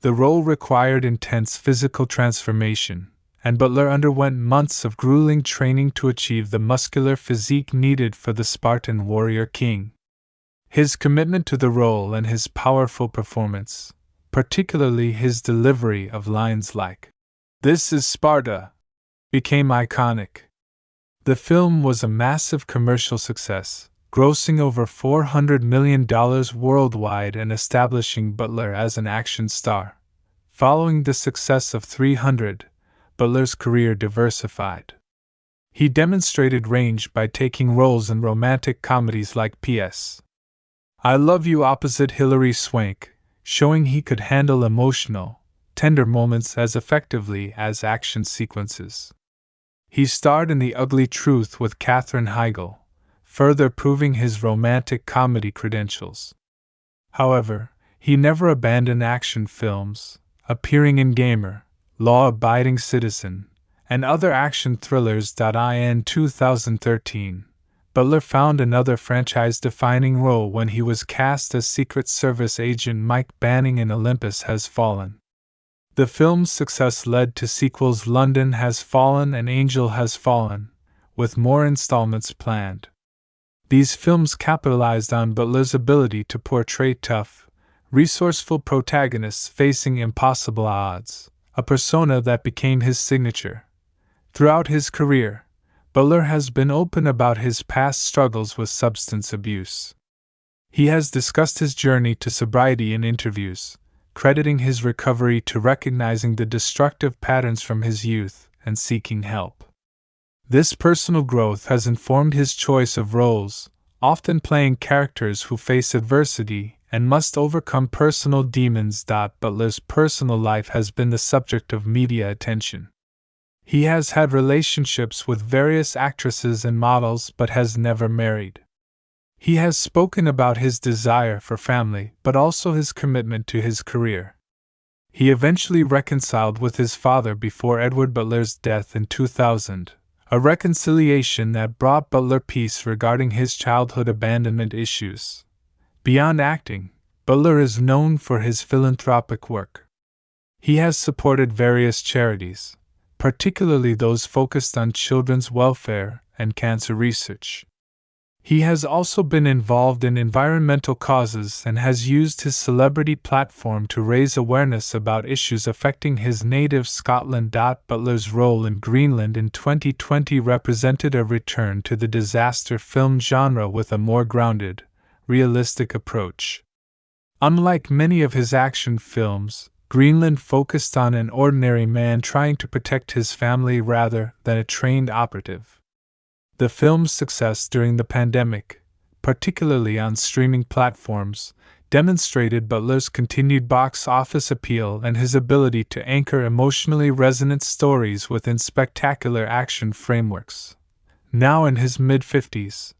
The role required intense physical transformation, and Butler underwent months of grueling training to achieve the muscular physique needed for the Spartan warrior king. His commitment to the role and his powerful performance, particularly his delivery of lines like, "This is Sparta," became iconic. The film was a massive commercial success, grossing over $400 million worldwide and establishing Butler as an action star. Following the success of 300, Butler's career diversified. He demonstrated range by taking roles in romantic comedies like P.S. I Love You opposite Hilary Swank, showing he could handle emotional, tender moments as effectively as action sequences. He starred in The Ugly Truth with Katherine Heigl, further proving his romantic comedy credentials. However, he never abandoned action films, appearing in Gamer, Law-Abiding Citizen, and other action thrillers. In 2013, Butler found another franchise-defining role when he was cast as Secret Service agent Mike Banning in Olympus Has Fallen. The film's success led to sequels London Has Fallen and Angel Has Fallen, with more installments planned. These films capitalized on Butler's ability to portray tough, resourceful protagonists facing impossible odds, a persona that became his signature. Throughout his career, Butler has been open about his past struggles with substance abuse. He has discussed his journey to sobriety in interviews, crediting his recovery to recognizing the destructive patterns from his youth and seeking help. This personal growth has informed his choice of roles, often playing characters who face adversity and must overcome personal demons. Butler's personal life has been the subject of media attention. He has had relationships with various actresses and models but has never married. He has spoken about his desire for family but also his commitment to his career. He eventually reconciled with his father before Edward Butler's death in 2000, a reconciliation that brought Butler peace regarding his childhood abandonment issues. Beyond acting, Butler is known for his philanthropic work. He has supported various charities, particularly those focused on children's welfare and cancer research. He has also been involved in environmental causes and has used his celebrity platform to raise awareness about issues affecting his native Scotland. Butler's role in Greenland in 2020 represented a return to the disaster film genre with a more grounded, realistic approach. Unlike many of his action films, Greenland focused on an ordinary man trying to protect his family rather than a trained operative. The film's success during the pandemic, particularly on streaming platforms, demonstrated Butler's continued box office appeal and his ability to anchor emotionally resonant stories within spectacular action frameworks. Now in his mid-50s,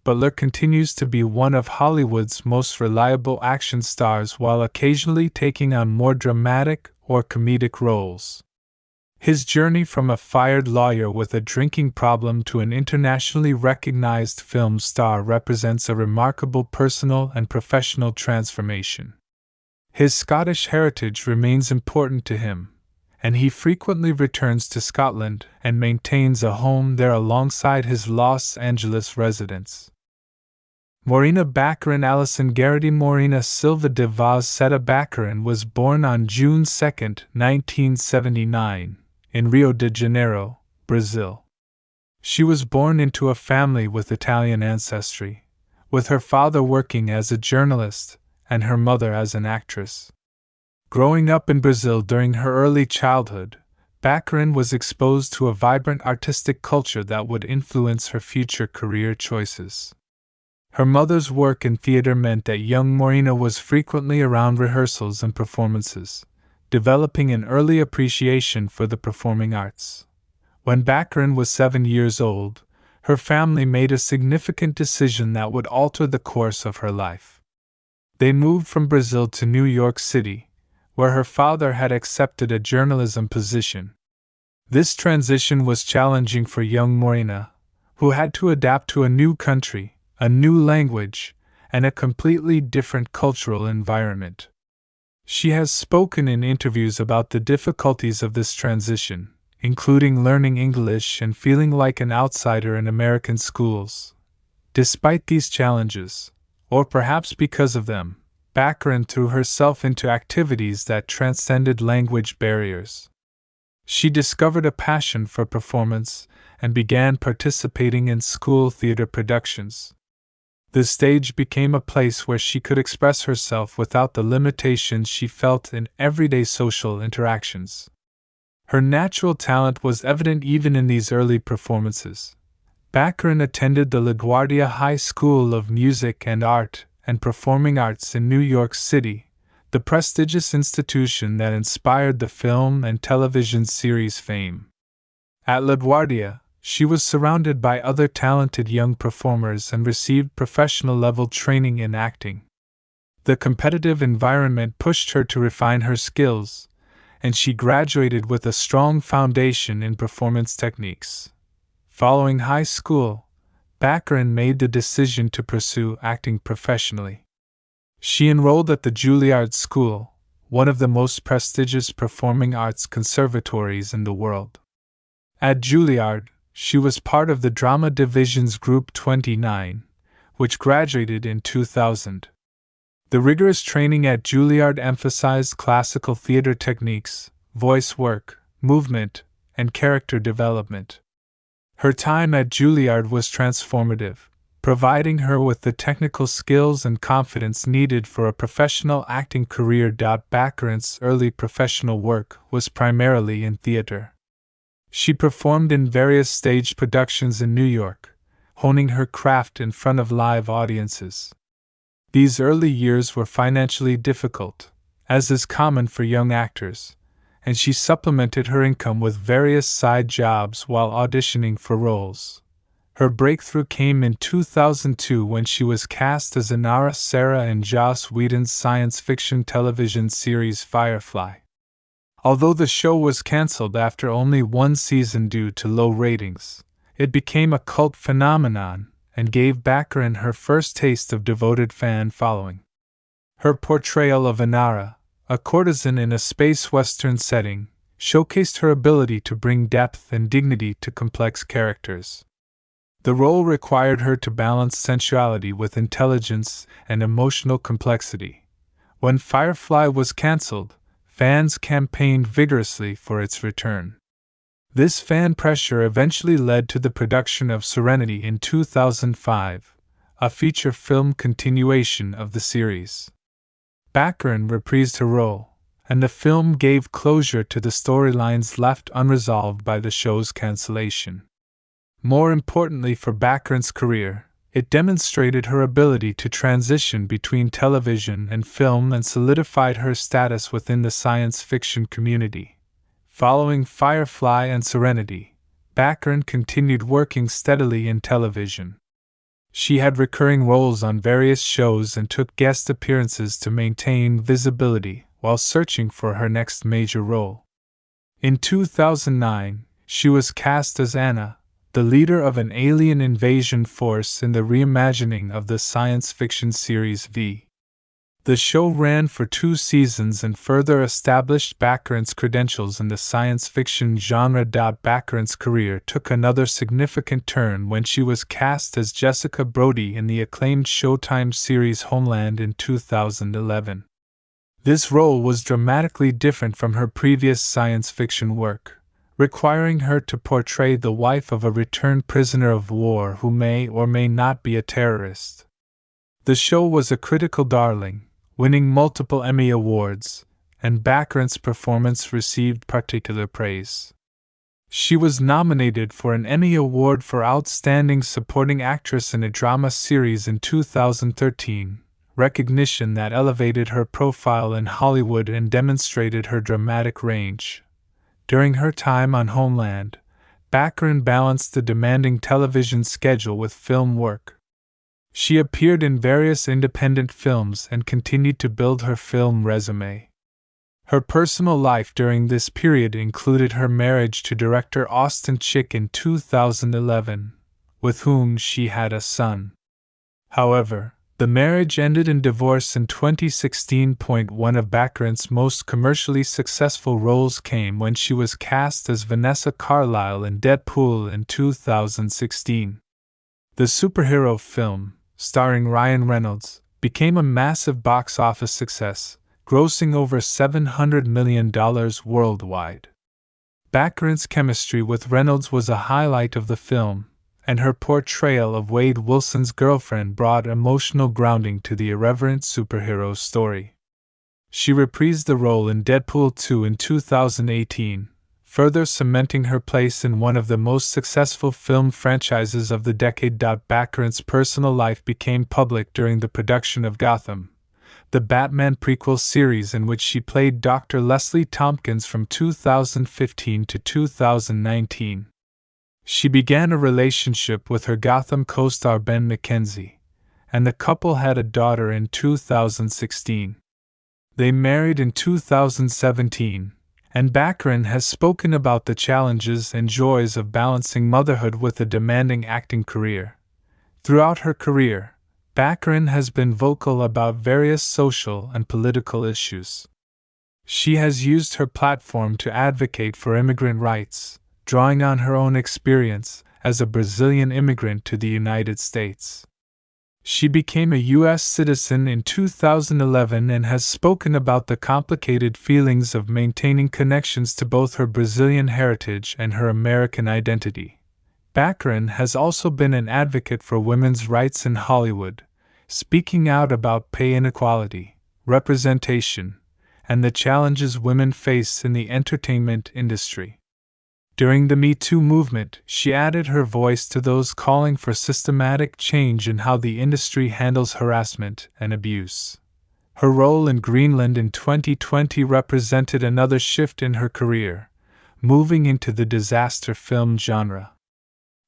Butler continues to be one of Hollywood's most reliable action stars while occasionally taking on more dramatic or comedic roles. His journey from a fired lawyer with a drinking problem to an internationally recognized film star represents a remarkable personal and professional transformation. His Scottish heritage remains important to him, and he frequently returns to Scotland and maintains a home there alongside his Los Angeles residence. Morena Baccarin Alison Garrity Morena Silva de Vaz Seta Baccarin was born on June 2, 1979, in Rio de Janeiro, Brazil. She was born into a family with Italian ancestry, with her father working as a journalist and her mother as an actress. Growing up in Brazil during her early childhood, Baccarin was exposed to a vibrant artistic culture that would influence her future career choices. Her mother's work in theater meant that young Morena was frequently around rehearsals and performances, developing an early appreciation for the performing arts. When Baccarin was 7 years old, her family made a significant decision that would alter the course of her life. They moved from Brazil to New York City, where her father had accepted a journalism position. This transition was challenging for young Morena, who had to adapt to a new country, a new language, and a completely different cultural environment. She has spoken in interviews about the difficulties of this transition, including learning English and feeling like an outsider in American schools. Despite these challenges, or perhaps because of them, Baccarin threw herself into activities that transcended language barriers. She discovered a passion for performance and began participating in school theater productions. The stage became a place where she could express herself without the limitations she felt in everyday social interactions. Her natural talent was evident even in these early performances. Baccarin attended the LaGuardia High School of Music and Art and Performing Arts in New York City, the prestigious institution that inspired the film and television series fame. At LaGuardia, she was surrounded by other talented young performers and received professional-level training in acting. The competitive environment pushed her to refine her skills, and she graduated with a strong foundation in performance techniques. Following high school, Baccarin made the decision to pursue acting professionally. She enrolled at the Juilliard School, one of the most prestigious performing arts conservatories in the world. At Juilliard, she was part of the drama division's Group 29, which graduated in 2000. The rigorous training at Juilliard emphasized classical theater techniques, voice work, movement, and character development. Her time at Juilliard was transformative, providing her with the technical skills and confidence needed for a professional acting career. Baccarin's early professional work was primarily in theater. She performed in various stage productions in New York, honing her craft in front of live audiences. These early years were financially difficult, as is common for young actors, and she supplemented her income with various side jobs while auditioning for roles. Her breakthrough came in 2002 when she was cast as Inara Sarah in Joss Whedon's science fiction television series Firefly. Although the show was cancelled after only one season due to low ratings, it became a cult phenomenon and gave Baccarin her first taste of devoted fan following. Her portrayal of Inara, a courtesan in a space western setting, showcased her ability to bring depth and dignity to complex characters. The role required her to balance sensuality with intelligence and emotional complexity. When Firefly was cancelled, fans campaigned vigorously for its return. This fan pressure eventually led to the production of Serenity in 2005, a feature film continuation of the series. Baccarin reprised her role, and the film gave closure to the storylines left unresolved by the show's cancellation. More importantly for Baccarin's career, it demonstrated her ability to transition between television and film and solidified her status within the science fiction community. Following Firefly and Serenity, Baccarin continued working steadily in television. She had recurring roles on various shows and took guest appearances to maintain visibility while searching for her next major role. In 2009, she was cast as Anna, the leader of an alien invasion force in the reimagining of the science fiction series V. The show ran for 2 seasons and further established Baccarin's credentials in the science fiction genre. Baccarin's career took another significant turn when she was cast as Jessica Brody in the acclaimed Showtime series Homeland in 2011. This role was dramatically different from her previous science fiction work, requiring her to portray the wife of a returned prisoner of war who may or may not be a terrorist. The show was a critical darling, winning multiple Emmy Awards, and Baccarin's performance received particular praise. She was nominated for an Emmy Award for Outstanding Supporting Actress in a Drama Series in 2013, recognition that elevated her profile in Hollywood and demonstrated her dramatic range. During her time on Homeland, Baccarin balanced the demanding television schedule with film work. She appeared in various independent films and continued to build her film resume. Her personal life during this period included her marriage to director Austin Chick in 2011, with whom she had a son. However, The marriage ended in divorce in 2016. One of Baccarin's most commercially successful roles came when she was cast as Vanessa Carlyle in Deadpool in 2016. The superhero film, starring Ryan Reynolds, became a massive box office success, grossing over $700 million worldwide. Baccarin's chemistry with Reynolds was a highlight of the film, and her portrayal of Wade Wilson's girlfriend brought emotional grounding to the irreverent superhero story. She reprised the role in Deadpool 2 in 2018, further cementing her place in one of the most successful film franchises of the decade. Baccarin's personal life became public during the production of Gotham, the Batman prequel series in which she played Dr. Leslie Tompkins from 2015 to 2019. She began a relationship with her Gotham co-star Ben McKenzie, and the couple had a daughter in 2016. They married in 2017, and Baccarin has spoken about the challenges and joys of balancing motherhood with a demanding acting career. Throughout her career, Baccarin has been vocal about various social and political issues. She has used her platform to advocate for immigrant rights, drawing on her own experience as a Brazilian immigrant to the United States. She became a U.S. citizen in 2011 and has spoken about the complicated feelings of maintaining connections to both her Brazilian heritage and her American identity. Baccarin has also been an advocate for women's rights in Hollywood, speaking out about pay inequality, representation, and the challenges women face in the entertainment industry. During the Me Too movement, she added her voice to those calling for systematic change in how the industry handles harassment and abuse. Her role in Greenland in 2020 represented another shift in her career, moving into the disaster film genre.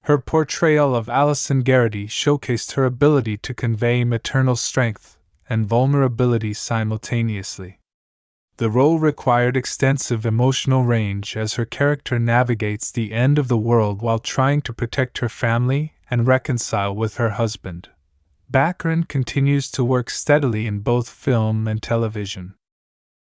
Her portrayal of Allison Garrity showcased her ability to convey maternal strength and vulnerability simultaneously. The role required extensive emotional range as her character navigates the end of the world while trying to protect her family and reconcile with her husband. Baccarin continues to work steadily in both film and television.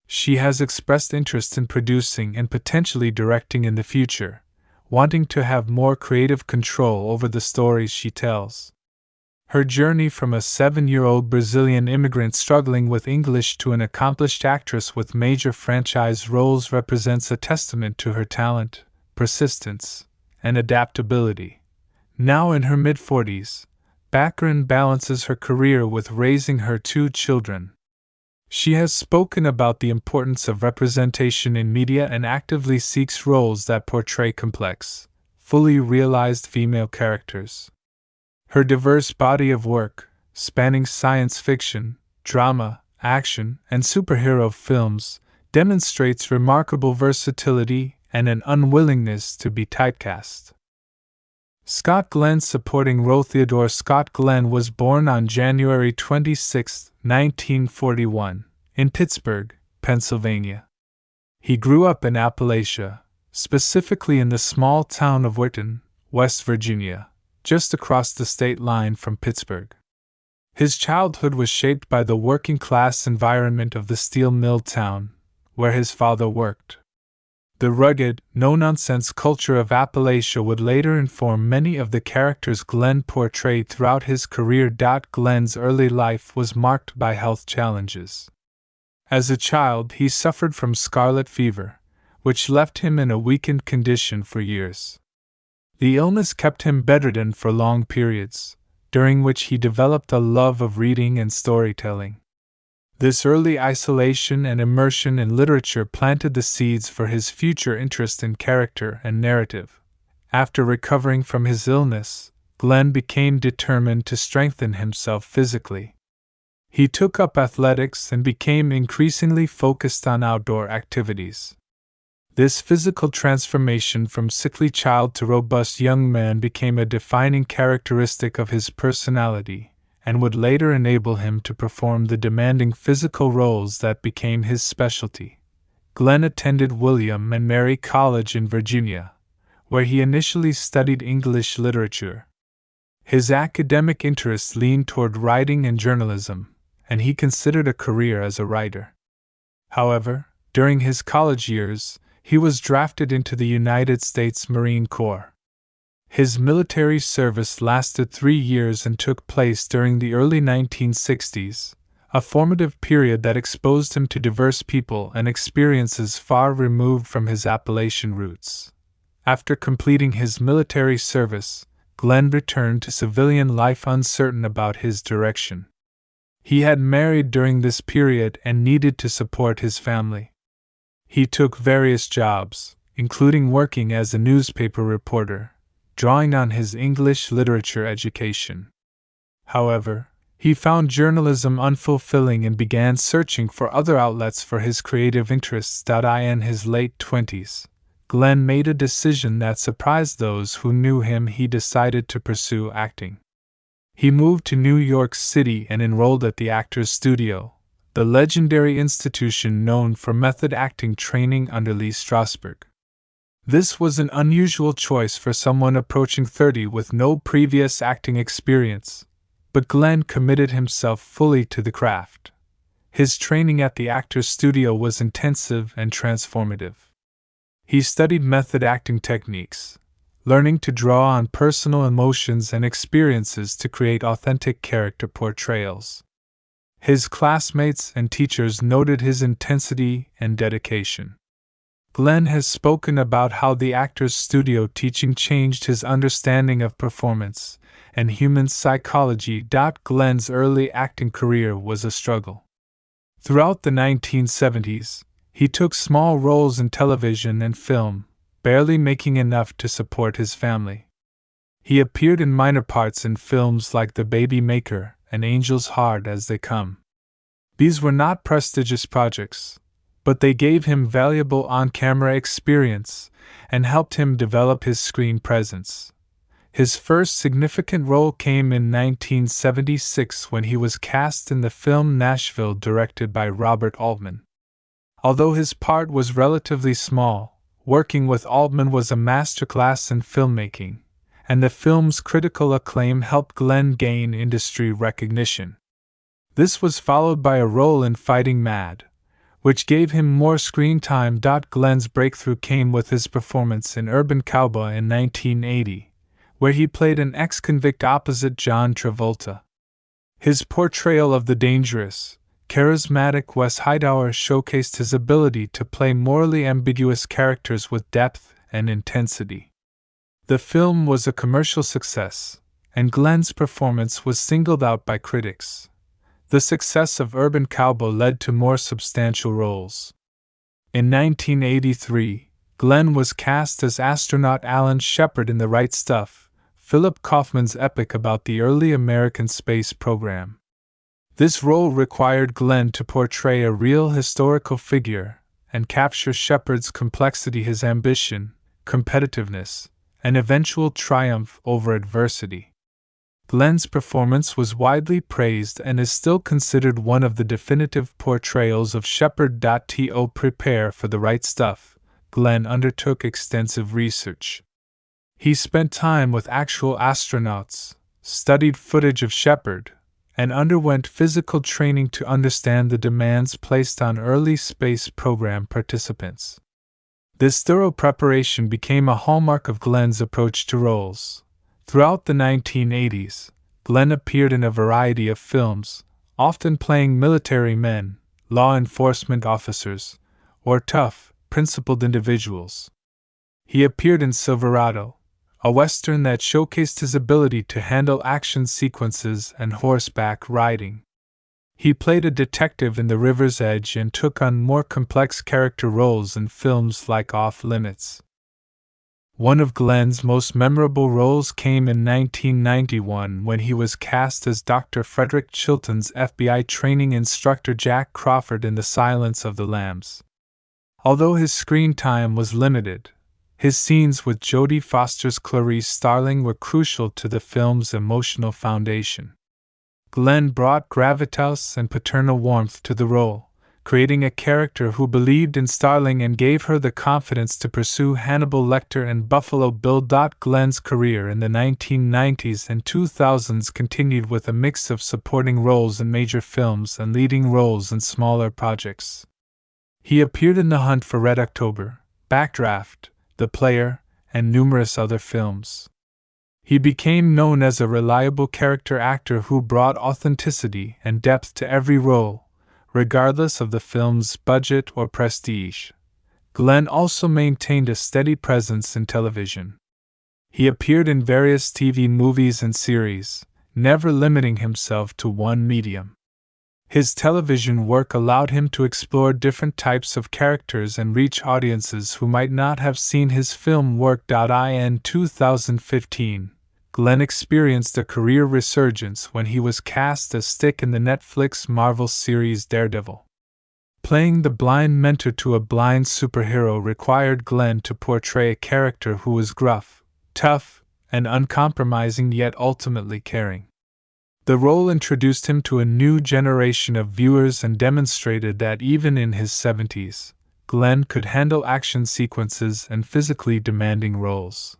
She has expressed interest in producing and potentially directing in the future, wanting to have more creative control over the stories she tells. Her journey from a 7-year-old Brazilian immigrant struggling with English to an accomplished actress with major franchise roles represents a testament to her talent, persistence, and adaptability. Now in her mid-40s, Baccarin balances her career with raising her 2 children. She has spoken about the importance of representation in media and actively seeks roles that portray complex, fully realized female characters. Her diverse body of work, spanning science fiction, drama, action, and superhero films, demonstrates remarkable versatility and an unwillingness to be typecast. Scott Glenn supporting role. Theodore Scott Glenn was born on January 26, 1941, in Pittsburgh, Pennsylvania. He grew up in Appalachia, specifically in the small town of Whitton, West Virginia, just across the state line from Pittsburgh. His childhood was shaped by the working-class environment of the steel mill town, where his father worked. The rugged, no-nonsense culture of Appalachia would later inform many of the characters Glenn portrayed throughout his career. Glenn's early life was marked by health challenges. As a child, he suffered from scarlet fever, which left him in a weakened condition for years. The illness kept him bedridden for long periods, during which he developed a love of reading and storytelling. This early isolation and immersion in literature planted the seeds for his future interest in character and narrative. After recovering from his illness, Glenn became determined to strengthen himself physically. He took up athletics and became increasingly focused on outdoor activities. This physical transformation from sickly child to robust young man became a defining characteristic of his personality, and would later enable him to perform the demanding physical roles that became his specialty. Glenn attended William and Mary College in Virginia, where he initially studied English literature. His academic interests leaned toward writing and journalism, and he considered a career as a writer. However, during his college years, he was drafted into the United States Marine Corps. His military service lasted 3 years and took place during the early 1960s, a formative period that exposed him to diverse people and experiences far removed from his Appalachian roots. After completing his military service, Glenn returned to civilian life uncertain about his direction. He had married during this period and needed to support his family. He took various jobs, including working as a newspaper reporter, drawing on his English literature education. However, he found journalism unfulfilling and began searching for other outlets for his creative interests. In his late 20s, Glenn made a decision that surprised those who knew him. He decided to pursue acting. He moved to New York City and enrolled at the Actors Studio, the legendary institution known for method acting training under Lee Strasberg. This was an unusual choice for someone approaching 30 with no previous acting experience, but Glenn committed himself fully to the craft. His training at the Actors Studio was intensive and transformative. He studied method acting techniques, learning to draw on personal emotions and experiences to create authentic character portrayals. His classmates and teachers noted his intensity and dedication. Glenn has spoken about how the Actors Studio teaching changed his understanding of performance and human psychology. Glenn's early acting career was a struggle. Throughout the 1970s, he took small roles in television and film, barely making enough to support his family. He appeared in minor parts in films like The Baby Maker and Angels Hard as They Come. These were not prestigious projects, but they gave him valuable on-camera experience and helped him develop his screen presence. His first significant role came in 1976 when he was cast in the film Nashville, directed by Robert Altman. Although his part was relatively small, working with Altman was a masterclass in filmmaking, and the film's critical acclaim helped Glenn gain industry recognition. This was followed by a role in Fighting Mad, which gave him more screen time. Glenn's breakthrough came with his performance in Urban Cowboy in 1980, where he played an ex-convict opposite John Travolta. His portrayal of the dangerous, charismatic Wes Hightower showcased his ability to play morally ambiguous characters with depth and intensity. The film was a commercial success, and Glenn's performance was singled out by critics. The success of Urban Cowboy led to more substantial roles. In 1983, Glenn was cast as astronaut Alan Shepard in The Right Stuff, Philip Kaufman's epic about the early American space program. This role required Glenn to portray a real historical figure and capture Shepard's complexity, his ambition, competitiveness, and eventual triumph over adversity. Glenn's performance was widely praised and is still considered one of the definitive portrayals of Shepard. To prepare for The Right Stuff, Glenn undertook extensive research. He spent time with actual astronauts, studied footage of Shepard, and underwent physical training to understand the demands placed on early space program participants. This thorough preparation became a hallmark of Glenn's approach to roles. Throughout the 1980s, Glenn appeared in a variety of films, often playing military men, law enforcement officers, or tough, principled individuals. He appeared in Silverado, a western that showcased his ability to handle action sequences and horseback riding. He played a detective in The River's Edge and took on more complex character roles in films like Off Limits. One of Glenn's most memorable roles came in 1991 when he was cast as Dr. Frederick Chilton's FBI training instructor Jack Crawford in The Silence of the Lambs. Although his screen time was limited, his scenes with Jodie Foster's Clarice Starling were crucial to the film's emotional foundation. Glenn brought gravitas and paternal warmth to the role, creating a character who believed in Starling and gave her the confidence to pursue Hannibal Lecter and Buffalo Bill. Glenn's career in the 1990s and 2000s continued with a mix of supporting roles in major films and leading roles in smaller projects. He appeared in The Hunt for Red October, Backdraft, The Player, and numerous other films. He became known as a reliable character actor who brought authenticity and depth to every role, regardless of the film's budget or prestige. Glenn also maintained a steady presence in television. He appeared in various TV movies and series, never limiting himself to one medium. His television work allowed him to explore different types of characters and reach audiences who might not have seen his film work. In 2015, Glenn experienced a career resurgence when he was cast as Stick in the Netflix Marvel series Daredevil. Playing the blind mentor to a blind superhero required Glenn to portray a character who was gruff, tough, and uncompromising, yet ultimately caring. The role introduced him to a new generation of viewers and demonstrated that even in his 70s, Glenn could handle action sequences and physically demanding roles.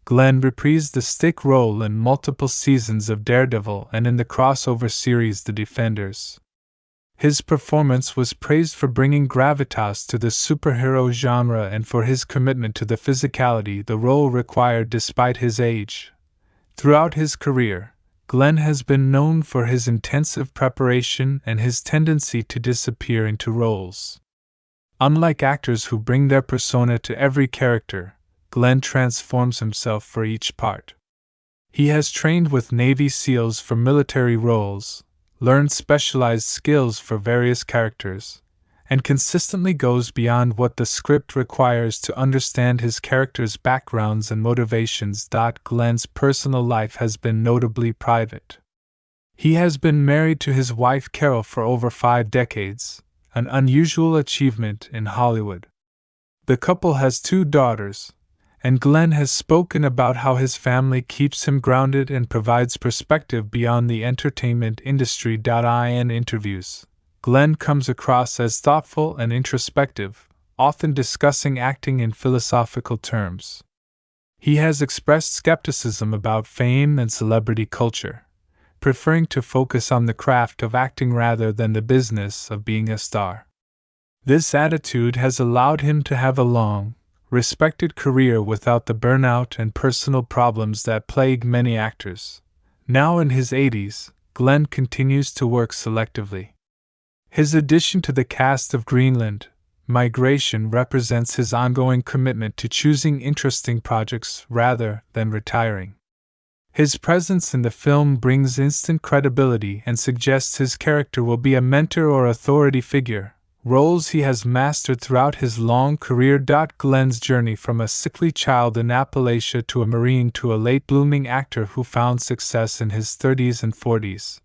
Glenn reprised the Stick role in multiple seasons of Daredevil and in the crossover series The Defenders. His performance was praised for bringing gravitas to the superhero genre and for his commitment to the physicality the role required despite his age. Throughout his career, Glenn has been known for his intensive preparation and his tendency to disappear into roles. Unlike actors who bring their persona to every character, Glenn transforms himself for each part. He has trained with Navy SEALs for military roles, learned specialized skills for various characters, and consistently goes beyond what the script requires to understand his characters' backgrounds and motivations. Glenn's personal life has been notably private. He has been married to his wife Carol for over 5 decades, an unusual achievement in Hollywood. The couple has 2 daughters, and Glenn has spoken about how his family keeps him grounded and provides perspective beyond the entertainment industry. In interviews, Glenn comes across as thoughtful and introspective, often discussing acting in philosophical terms. He has expressed skepticism about fame and celebrity culture, preferring to focus on the craft of acting rather than the business of being a star. This attitude has allowed him to have a long, respected career without the burnout and personal problems that plague many actors. Now in his 80s, Glenn continues to work selectively. His addition to the cast of Greenland, Migration represents his ongoing commitment to choosing interesting projects rather than retiring. His presence in the film brings instant credibility and suggests his character will be a mentor or authority figure, roles he has mastered throughout his long career. Glenn's journey from a sickly child in Appalachia to a Marine to a late-blooming actor who found success in his 30s and 40s,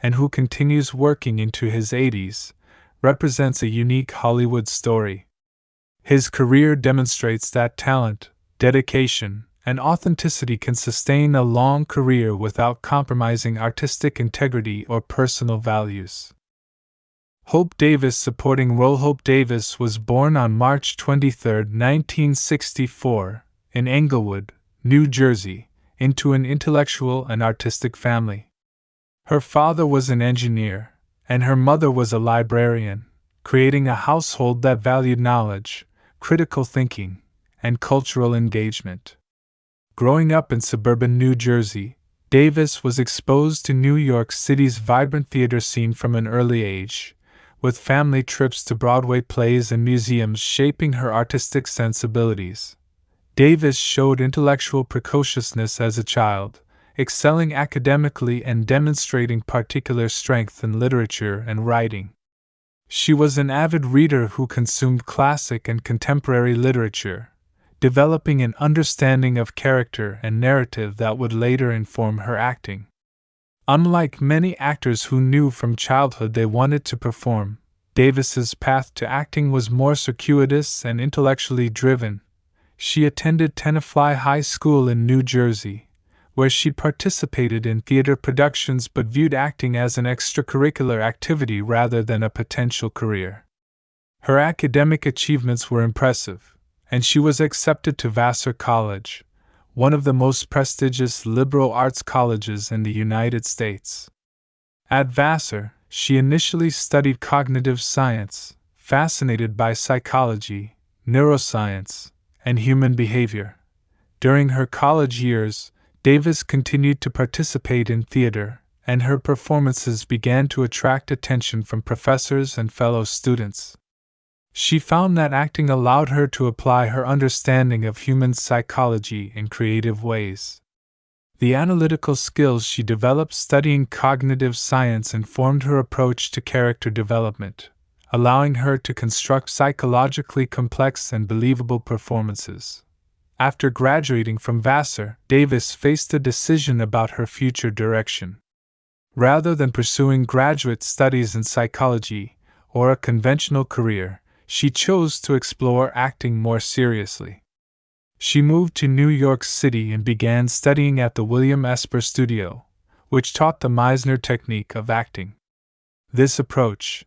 and who continues working into his 80s, represents a unique Hollywood story. His career demonstrates that talent, dedication, and authenticity can sustain a long career without compromising artistic integrity or personal values. Hope Davis supporting role. Hope Davis was born on March 23, 1964, in Englewood, New Jersey, into an intellectual and artistic family. Her father was an engineer, and her mother was a librarian, creating a household that valued knowledge, critical thinking, and cultural engagement. Growing up in suburban New Jersey, Davis was exposed to New York City's vibrant theater scene from an early age, with family trips to Broadway plays and museums shaping her artistic sensibilities. Davis showed intellectual precociousness as a child, excelling academically and demonstrating particular strength in literature and writing. She was an avid reader who consumed classic and contemporary literature, developing an understanding of character and narrative that would later inform her acting. Unlike many actors who knew from childhood they wanted to perform, Davis's path to acting was more circuitous and intellectually driven. She attended Tenafly High School in New Jersey, where she participated in theater productions but viewed acting as an extracurricular activity rather than a potential career. Her academic achievements were impressive, and she was accepted to Vassar College, one of the most prestigious liberal arts colleges in the United States. At Vassar, she initially studied cognitive science, fascinated by psychology, neuroscience, and human behavior. During her college years, Davis continued to participate in theater, and her performances began to attract attention from professors and fellow students. She found that acting allowed her to apply her understanding of human psychology in creative ways. The analytical skills she developed studying cognitive science informed her approach to character development, allowing her to construct psychologically complex and believable performances. After graduating from Vassar, Davis faced a decision about her future direction. Rather than pursuing graduate studies in psychology or a conventional career, she chose to explore acting more seriously. She moved to New York City and began studying at the William Esper Studio, which taught the Meisner technique of acting. This approach,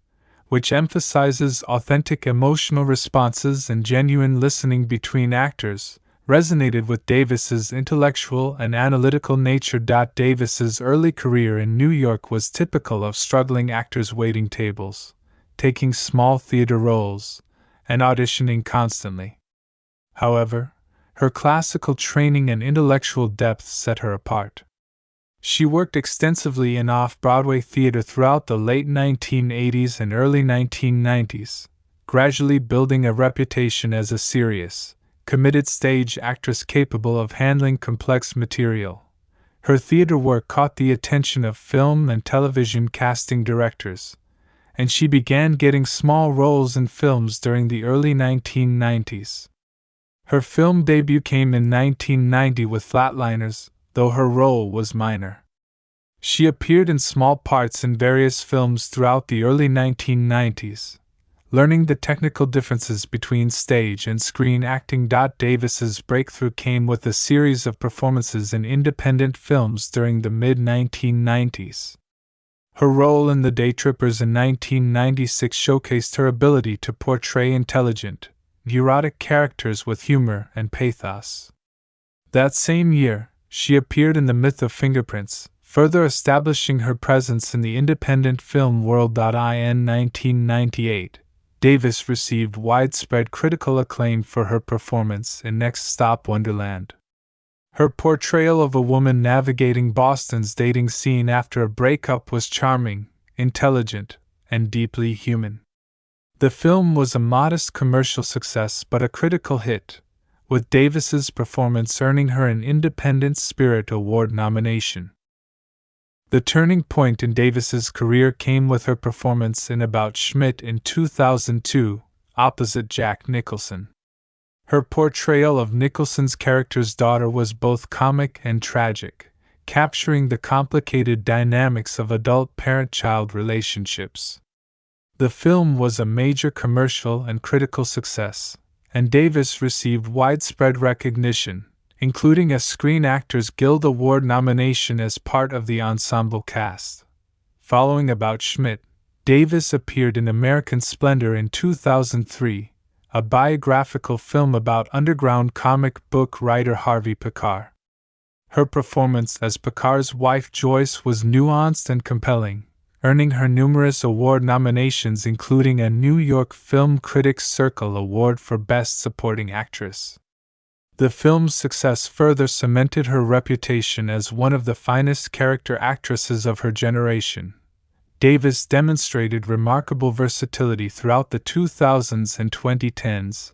which emphasizes authentic emotional responses and genuine listening between actors, resonated with Davis's intellectual and analytical nature. Davis's early career in New York was typical of struggling actors waiting tables, taking small theater roles, and auditioning constantly. However, her classical training and intellectual depth set her apart. She worked extensively in off-Broadway theater throughout the late 1980s and early 1990s, gradually building a reputation as a serious, committed stage actress capable of handling complex material. Her theater work caught the attention of film and television casting directors, and she began getting small roles in films during the early 1990s. Her film debut came in 1990 with Flatliners, though her role was minor. She appeared in small parts in various films throughout the early 1990s, learning the technical differences between stage and screen acting. Davis's breakthrough came with a series of performances in independent films during the mid-1990s. Her role in The Day Trippers in 1996 showcased her ability to portray intelligent, neurotic characters with humor and pathos. That same year, she appeared in The Myth of Fingerprints, further establishing her presence in the independent film world. In 1998, Davis received widespread critical acclaim for her performance in Next Stop Wonderland. Her portrayal of a woman navigating Boston's dating scene after a breakup was charming, intelligent, and deeply human. The film was a modest commercial success but a critical hit, with Davis's performance earning her an Independent Spirit Award nomination. The turning point in Davis's career came with her performance in About Schmidt in 2002, opposite Jack Nicholson. Her portrayal of Nicholson's character's daughter was both comic and tragic, capturing the complicated dynamics of adult parent-child relationships. The film was a major commercial and critical success, and Davis received widespread recognition, including a Screen Actors Guild Award nomination as part of the ensemble cast. Following About Schmidt, Davis appeared in American Splendor in 2003, a biographical film about underground comic book writer Harvey Pekar. Her performance as Pekar's wife Joyce was nuanced and compelling, earning her numerous award nominations including a New York Film Critics Circle Award for Best Supporting Actress. The film's success further cemented her reputation as one of the finest character actresses of her generation. Davis demonstrated remarkable versatility throughout the 2000s and 2010s,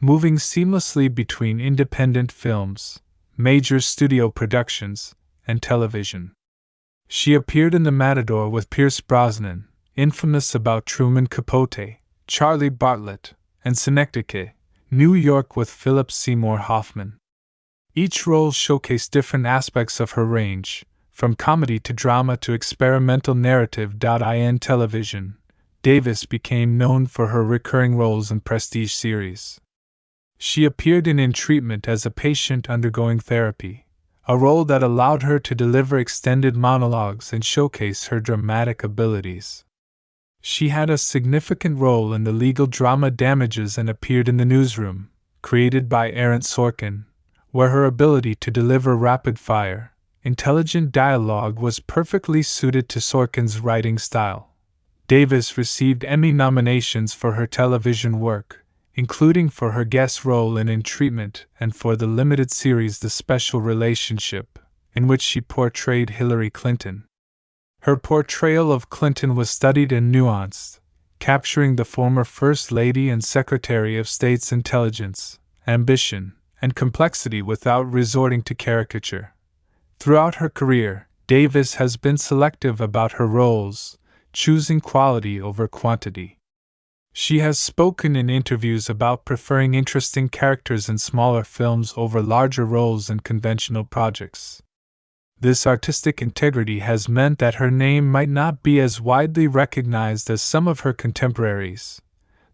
moving seamlessly between independent films, major studio productions, and television. She appeared in The Matador with Pierce Brosnan, infamous about Truman Capote, Charlie Bartlett, and Synecdoche, New York with Philip Seymour Hoffman. Each role showcased different aspects of her range, from comedy to drama to experimental narrative. In television, Davis became known for her recurring roles in prestige series. She appeared in Treatment as a patient undergoing therapy, a role that allowed her to deliver extended monologues and showcase her dramatic abilities. She had a significant role in the legal drama Damages and appeared in The Newsroom, created by Aaron Sorkin, where her ability to deliver rapid-fire, intelligent dialogue was perfectly suited to Sorkin's writing style. Davis received Emmy nominations for her television work, including for her guest role in In Treatment and for the limited series The Special Relationship, in which she portrayed Hillary Clinton. Her portrayal of Clinton was studied and nuanced, capturing the former First Lady and Secretary of State's intelligence, ambition, and complexity without resorting to caricature. Throughout her career, Davis has been selective about her roles, choosing quality over quantity. She has spoken in interviews about preferring interesting characters in smaller films over larger roles in conventional projects. This artistic integrity has meant that her name might not be as widely recognized as some of her contemporaries,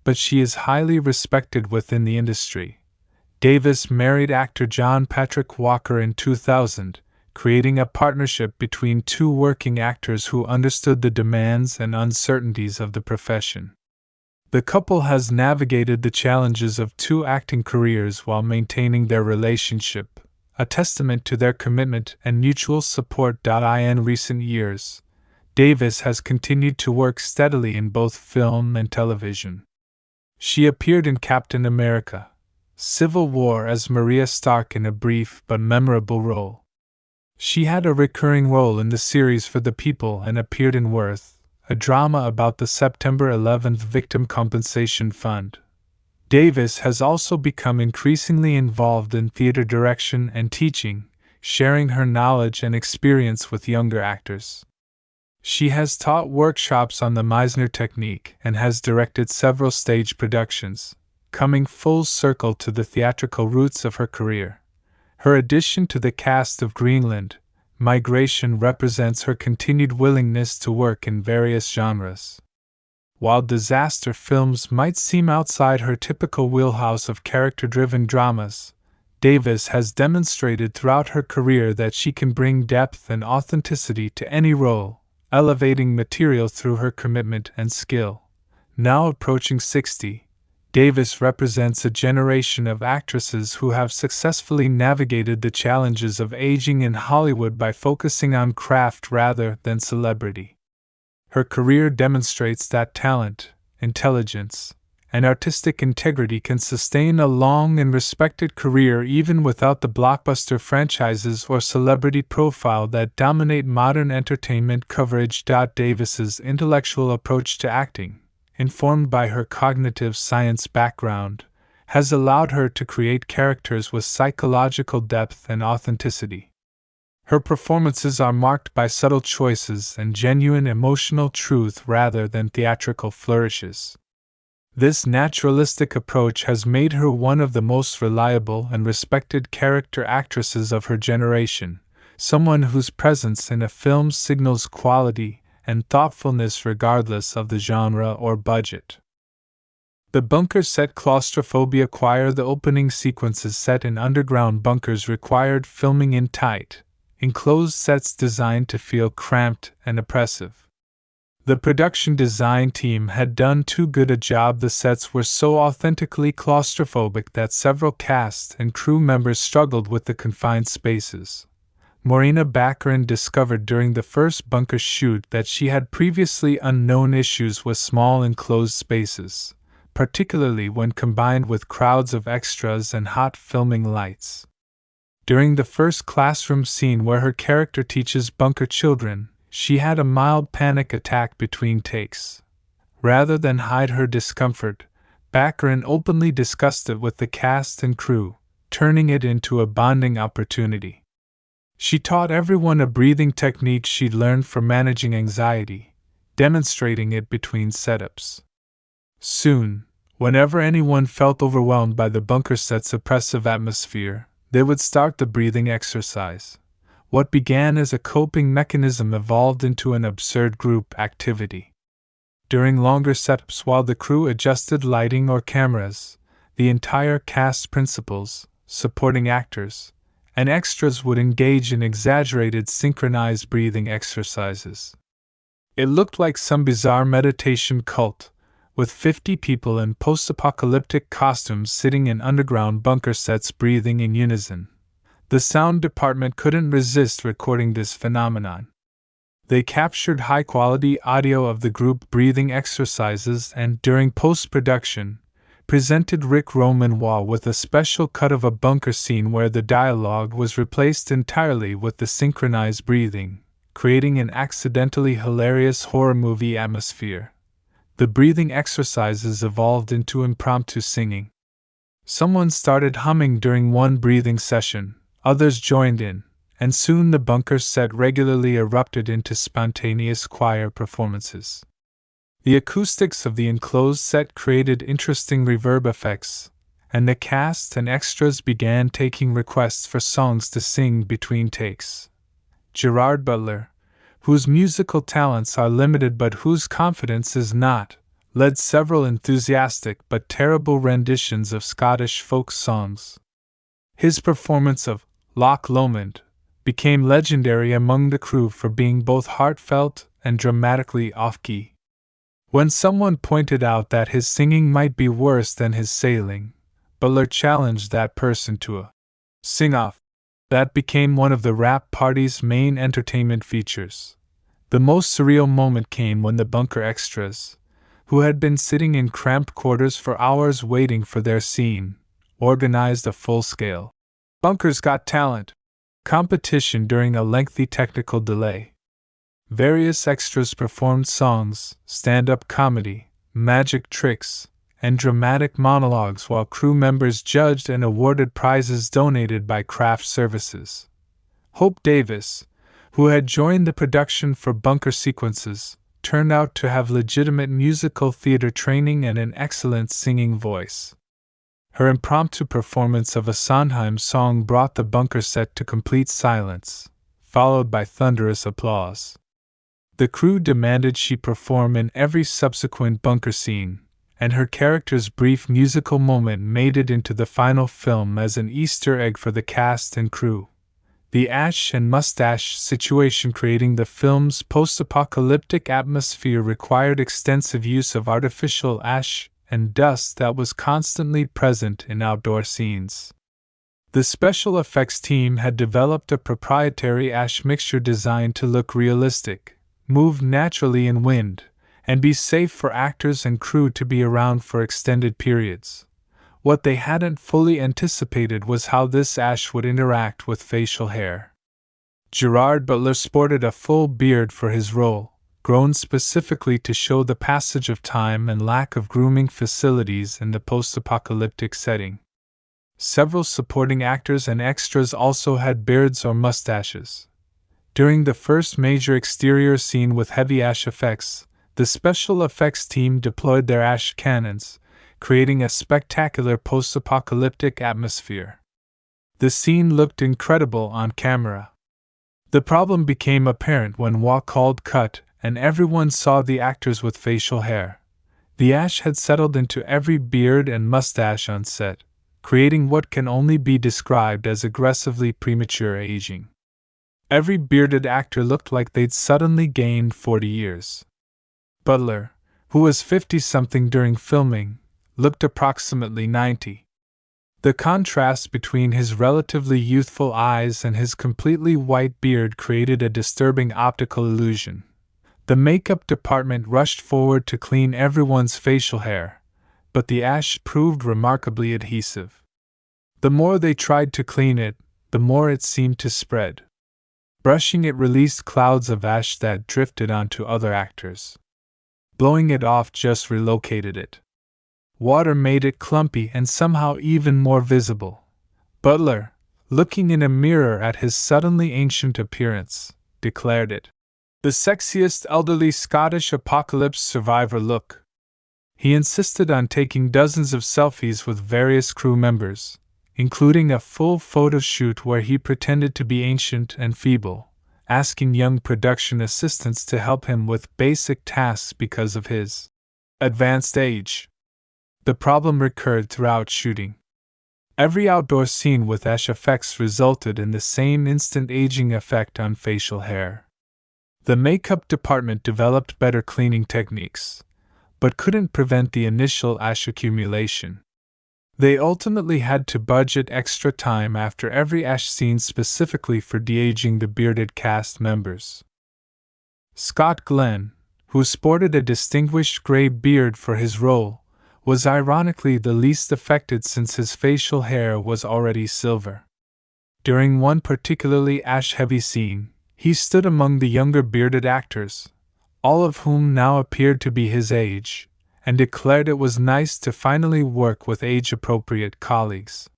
but she is highly respected within the industry. Davis married actor John Patrick Walker in 2000, creating a partnership between two working actors who understood the demands and uncertainties of the profession. The couple has navigated the challenges of two acting careers while maintaining their relationship, a testament to their commitment and mutual support. In recent years, Davis has continued to work steadily in both film and television. She appeared in Captain America: Civil War as Maria Stark in a brief but memorable role. She had a recurring role in the series For the People and appeared in Worth, a drama about the September 11th Victim Compensation Fund. Davis has also become increasingly involved in theater direction and teaching, sharing her knowledge and experience with younger actors. She has taught workshops on the Meisner technique and has directed several stage productions, coming full circle to the theatrical roots of her career. Her addition to the cast of Greenland, Migration represents her continued willingness to work in various genres. While disaster films might seem outside her typical wheelhouse of character-driven dramas, Davis has demonstrated throughout her career that she can bring depth and authenticity to any role, elevating material through her commitment and skill. Now approaching 60, Davis represents a generation of actresses who have successfully navigated the challenges of aging in Hollywood by focusing on craft rather than celebrity. Her career demonstrates that talent, intelligence, and artistic integrity can sustain a long and respected career even without the blockbuster franchises or celebrity profile that dominate modern entertainment coverage. Davis's intellectual approach to acting, informed by her cognitive science background, has allowed her to create characters with psychological depth and authenticity. Her performances are marked by subtle choices and genuine emotional truth rather than theatrical flourishes. This naturalistic approach has made her one of the most reliable and respected character actresses of her generation, someone whose presence in a film signals quality and thoughtfulness regardless of the genre or budget. The bunker set claustrophobia. The opening sequences set in underground bunkers required filming in tight, enclosed sets designed to feel cramped and oppressive. The production design team had done too good a job. The sets were so authentically claustrophobic that several cast and crew members struggled with the confined spaces. Morena Baccarin discovered during the first bunker shoot that she had previously unknown issues with small enclosed spaces, particularly when combined with crowds of extras and hot filming lights. During the first classroom scene where her character teaches bunker children, she had a mild panic attack between takes. Rather than hide her discomfort, Baccarin openly discussed it with the cast and crew, turning it into a bonding opportunity. She taught everyone a breathing technique she'd learned from managing anxiety, demonstrating it between setups. Soon, whenever anyone felt overwhelmed by the bunker set's oppressive atmosphere, they would start the breathing exercise. What began as a coping mechanism evolved into an absurd group activity. During longer setups while the crew adjusted lighting or cameras, the entire cast, principals, supporting actors, and extras would engage in exaggerated synchronized breathing exercises. It looked like some bizarre meditation cult, with 50 people in post-apocalyptic costumes sitting in underground bunker sets breathing in unison. The sound department couldn't resist recording this phenomenon. They captured high-quality audio of the group breathing exercises and, during post-production, presented Rick Romanwa with a special cut of a bunker scene where the dialogue was replaced entirely with the synchronized breathing, creating an accidentally hilarious horror movie atmosphere. The breathing exercises evolved into impromptu singing. Someone started humming during one breathing session, others joined in, and soon the bunker set regularly erupted into spontaneous choir performances. The acoustics of the enclosed set created interesting reverb effects, and the cast and extras began taking requests for songs to sing between takes. Gerard Butler, whose musical talents are limited but whose confidence is not, led several enthusiastic but terrible renditions of Scottish folk songs. His performance of Loch Lomond became legendary among the crew for being both heartfelt and dramatically off-key. When someone pointed out that his singing might be worse than his sailing, Butler challenged that person to a sing-off. That became one of the rap party's main entertainment features. The most surreal moment came when the bunker extras, who had been sitting in cramped quarters for hours waiting for their scene, organized a full-scale Bunker's Got Talent competition during a lengthy technical delay. Various extras performed songs, stand-up comedy, magic tricks, and dramatic monologues while crew members judged and awarded prizes donated by craft services. Hope Davis, who had joined the production for bunker sequences, turned out to have legitimate musical theater training and an excellent singing voice. Her impromptu performance of a Sondheim song brought the bunker set to complete silence, followed by thunderous applause. The crew demanded she perform in every subsequent bunker scene, and her character's brief musical moment made it into the final film as an Easter egg for the cast and crew. The ash and mustache situation creating the film's post-apocalyptic atmosphere required extensive use of artificial ash and dust that was constantly present in outdoor scenes. The special effects team had developed a proprietary ash mixture designed to look realistic, move naturally in wind, and be safe for actors and crew to be around for extended periods. What they hadn't fully anticipated was how this ash would interact with facial hair. Gerard Butler sported a full beard for his role, grown specifically to show the passage of time and lack of grooming facilities in the post-apocalyptic setting. Several supporting actors and extras also had beards or mustaches. During the first major exterior scene with heavy ash effects, the special effects team deployed their ash cannons, creating a spectacular post-apocalyptic atmosphere. The scene looked incredible on camera. The problem became apparent when Waugh called cut and everyone saw the actors with facial hair. The ash had settled into every beard and mustache on set, creating what can only be described as aggressively premature aging. Every bearded actor looked like they'd suddenly gained 40 years. Butler, who was 50-something during filming, looked approximately 90. The contrast between his relatively youthful eyes and his completely white beard created a disturbing optical illusion. The makeup department rushed forward to clean everyone's facial hair, but the ash proved remarkably adhesive. The more they tried to clean it, the more it seemed to spread. Brushing it released clouds of ash that drifted onto other actors. Blowing it off just relocated it. Water made it clumpy and somehow even more visible. Butler, looking in a mirror at his suddenly ancient appearance, declared it the sexiest elderly Scottish apocalypse survivor look. He insisted on taking dozens of selfies with various crew members, including a full photo shoot where he pretended to be ancient and feeble, asking young production assistants to help him with basic tasks because of his advanced age. The problem recurred throughout shooting. Every outdoor scene with ash effects resulted in the same instant aging effect on facial hair. The makeup department developed better cleaning techniques, but couldn't prevent the initial ash accumulation. They ultimately had to budget extra time after every ash scene specifically for de-aging the bearded cast members. Scott Glenn, who sported a distinguished gray beard for his role, was ironically the least affected since his facial hair was already silver. During one particularly ash-heavy scene, he stood among the younger bearded actors, all of whom now appeared to be his age, and declared it was nice to finally work with age-appropriate colleagues.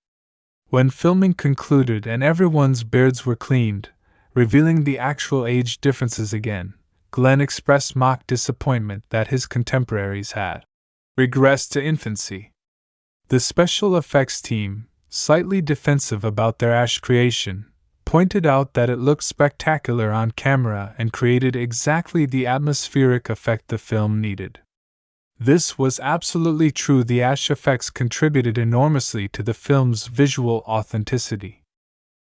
When filming concluded and everyone's beards were cleaned, revealing the actual age differences again, Glenn expressed mock disappointment that his contemporaries had regressed to infancy. The special effects team, slightly defensive about their ash creation, pointed out that it looked spectacular on camera and created exactly the atmospheric effect the film needed. This was absolutely true. The ash effects contributed enormously to the film's visual authenticity.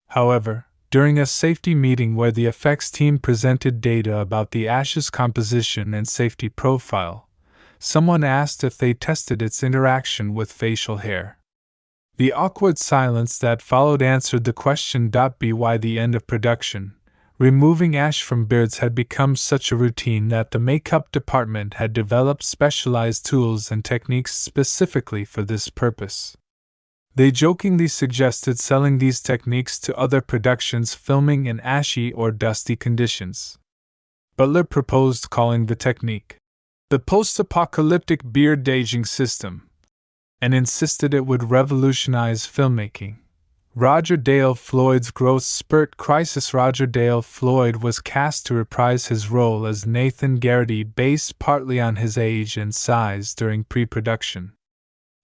However, during a safety meeting where the effects team presented data about the ash's composition and safety profile, someone asked if they tested its interaction with facial hair. The awkward silence that followed answered the question. By the end of production, removing ash from beards had become such a routine that the makeup department had developed specialized tools and techniques specifically for this purpose. They jokingly suggested selling these techniques to other productions filming in ashy or dusty conditions. Butler proposed calling the technique the post-apocalyptic beard aging system, and insisted it would revolutionize filmmaking. Roger Dale Floyd's growth spurt crisis. Roger Dale Floyd was cast to reprise his role as Nathan Garrity based partly on his age and size during pre-production.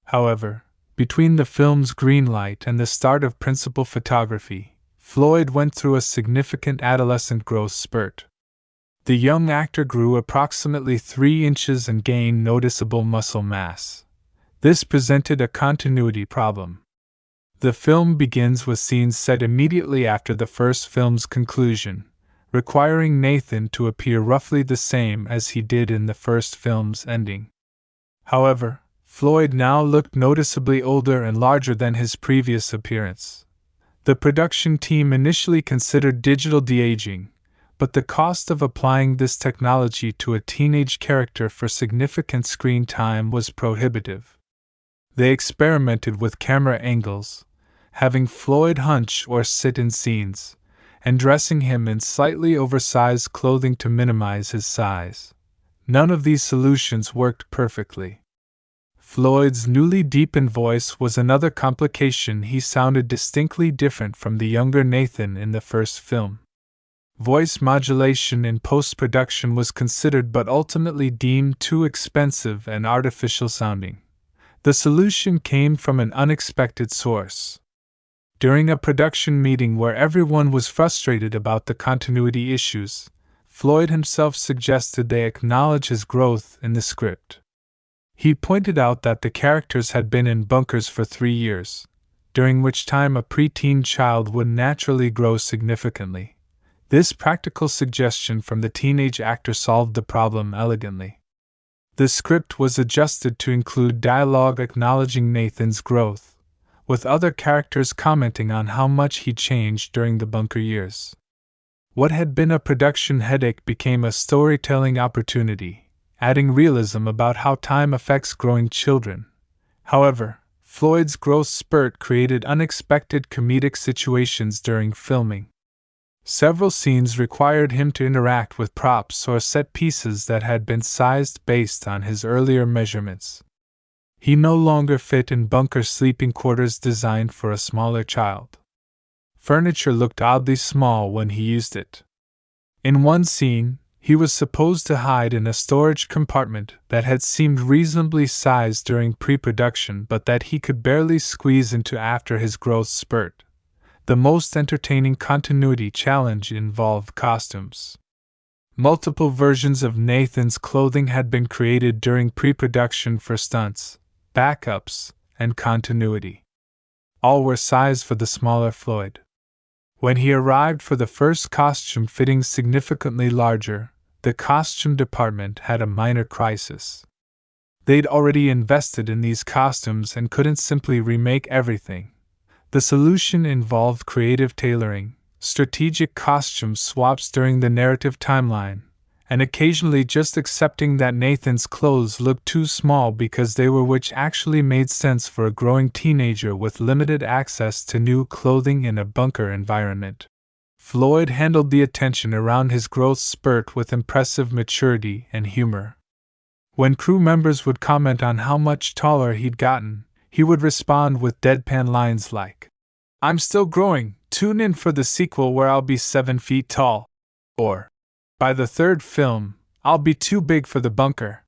However, between the film's green light and the start of principal photography, Floyd went through a significant adolescent growth spurt. The young actor grew approximately 3 inches and gained noticeable muscle mass. This presented a continuity problem. The film begins with scenes set immediately after the first film's conclusion, requiring Nathan to appear roughly the same as he did in the first film's ending. However, Floyd now looked noticeably older and larger than his previous appearance. The production team initially considered digital de-aging, but the cost of applying this technology to a teenage character for significant screen time was prohibitive. They experimented with camera angles, having Floyd hunch or sit in scenes, and dressing him in slightly oversized clothing to minimize his size. None of these solutions worked perfectly. Floyd's newly deepened voice was another complication. He sounded distinctly different from the younger Nathan in the first film. Voice modulation in post-production was considered but ultimately deemed too expensive and artificial sounding. The solution came from an unexpected source. During a production meeting where everyone was frustrated about the continuity issues, Floyd himself suggested they acknowledge his growth in the script. He pointed out that the characters had been in bunkers for 3 years, during which time a preteen child would naturally grow significantly. This practical suggestion from the teenage actor solved the problem elegantly. The script was adjusted to include dialogue acknowledging Nathan's growth, with other characters commenting on how much he changed during the bunker years. What had been a production headache became a storytelling opportunity, adding realism about how time affects growing children. However, Floyd's growth spurt created unexpected comedic situations during filming. Several scenes required him to interact with props or set pieces that had been sized based on his earlier measurements. He no longer fit in bunker sleeping quarters designed for a smaller child. Furniture looked oddly small when he used it. In one scene, he was supposed to hide in a storage compartment that had seemed reasonably sized during pre-production but that he could barely squeeze into after his growth spurt. The most entertaining continuity challenge involved costumes. Multiple versions of Nathan's clothing had been created during pre-production for stunts, backups, and continuity. All were sized for the smaller Floyd. When he arrived for the first costume fitting significantly larger, the costume department had a minor crisis. They'd already invested in these costumes and couldn't simply remake everything. The solution involved creative tailoring, strategic costume swaps during the narrative timeline, and occasionally just accepting that Nathan's clothes looked too small because they were, which actually made sense for a growing teenager with limited access to new clothing in a bunker environment. Floyd handled the attention around his growth spurt with impressive maturity and humor. When crew members would comment on how much taller he'd gotten, he would respond with deadpan lines like, "I'm still growing, tune in for the sequel where I'll be 7 feet tall," or, "By the third film, I'll be too big for the bunker."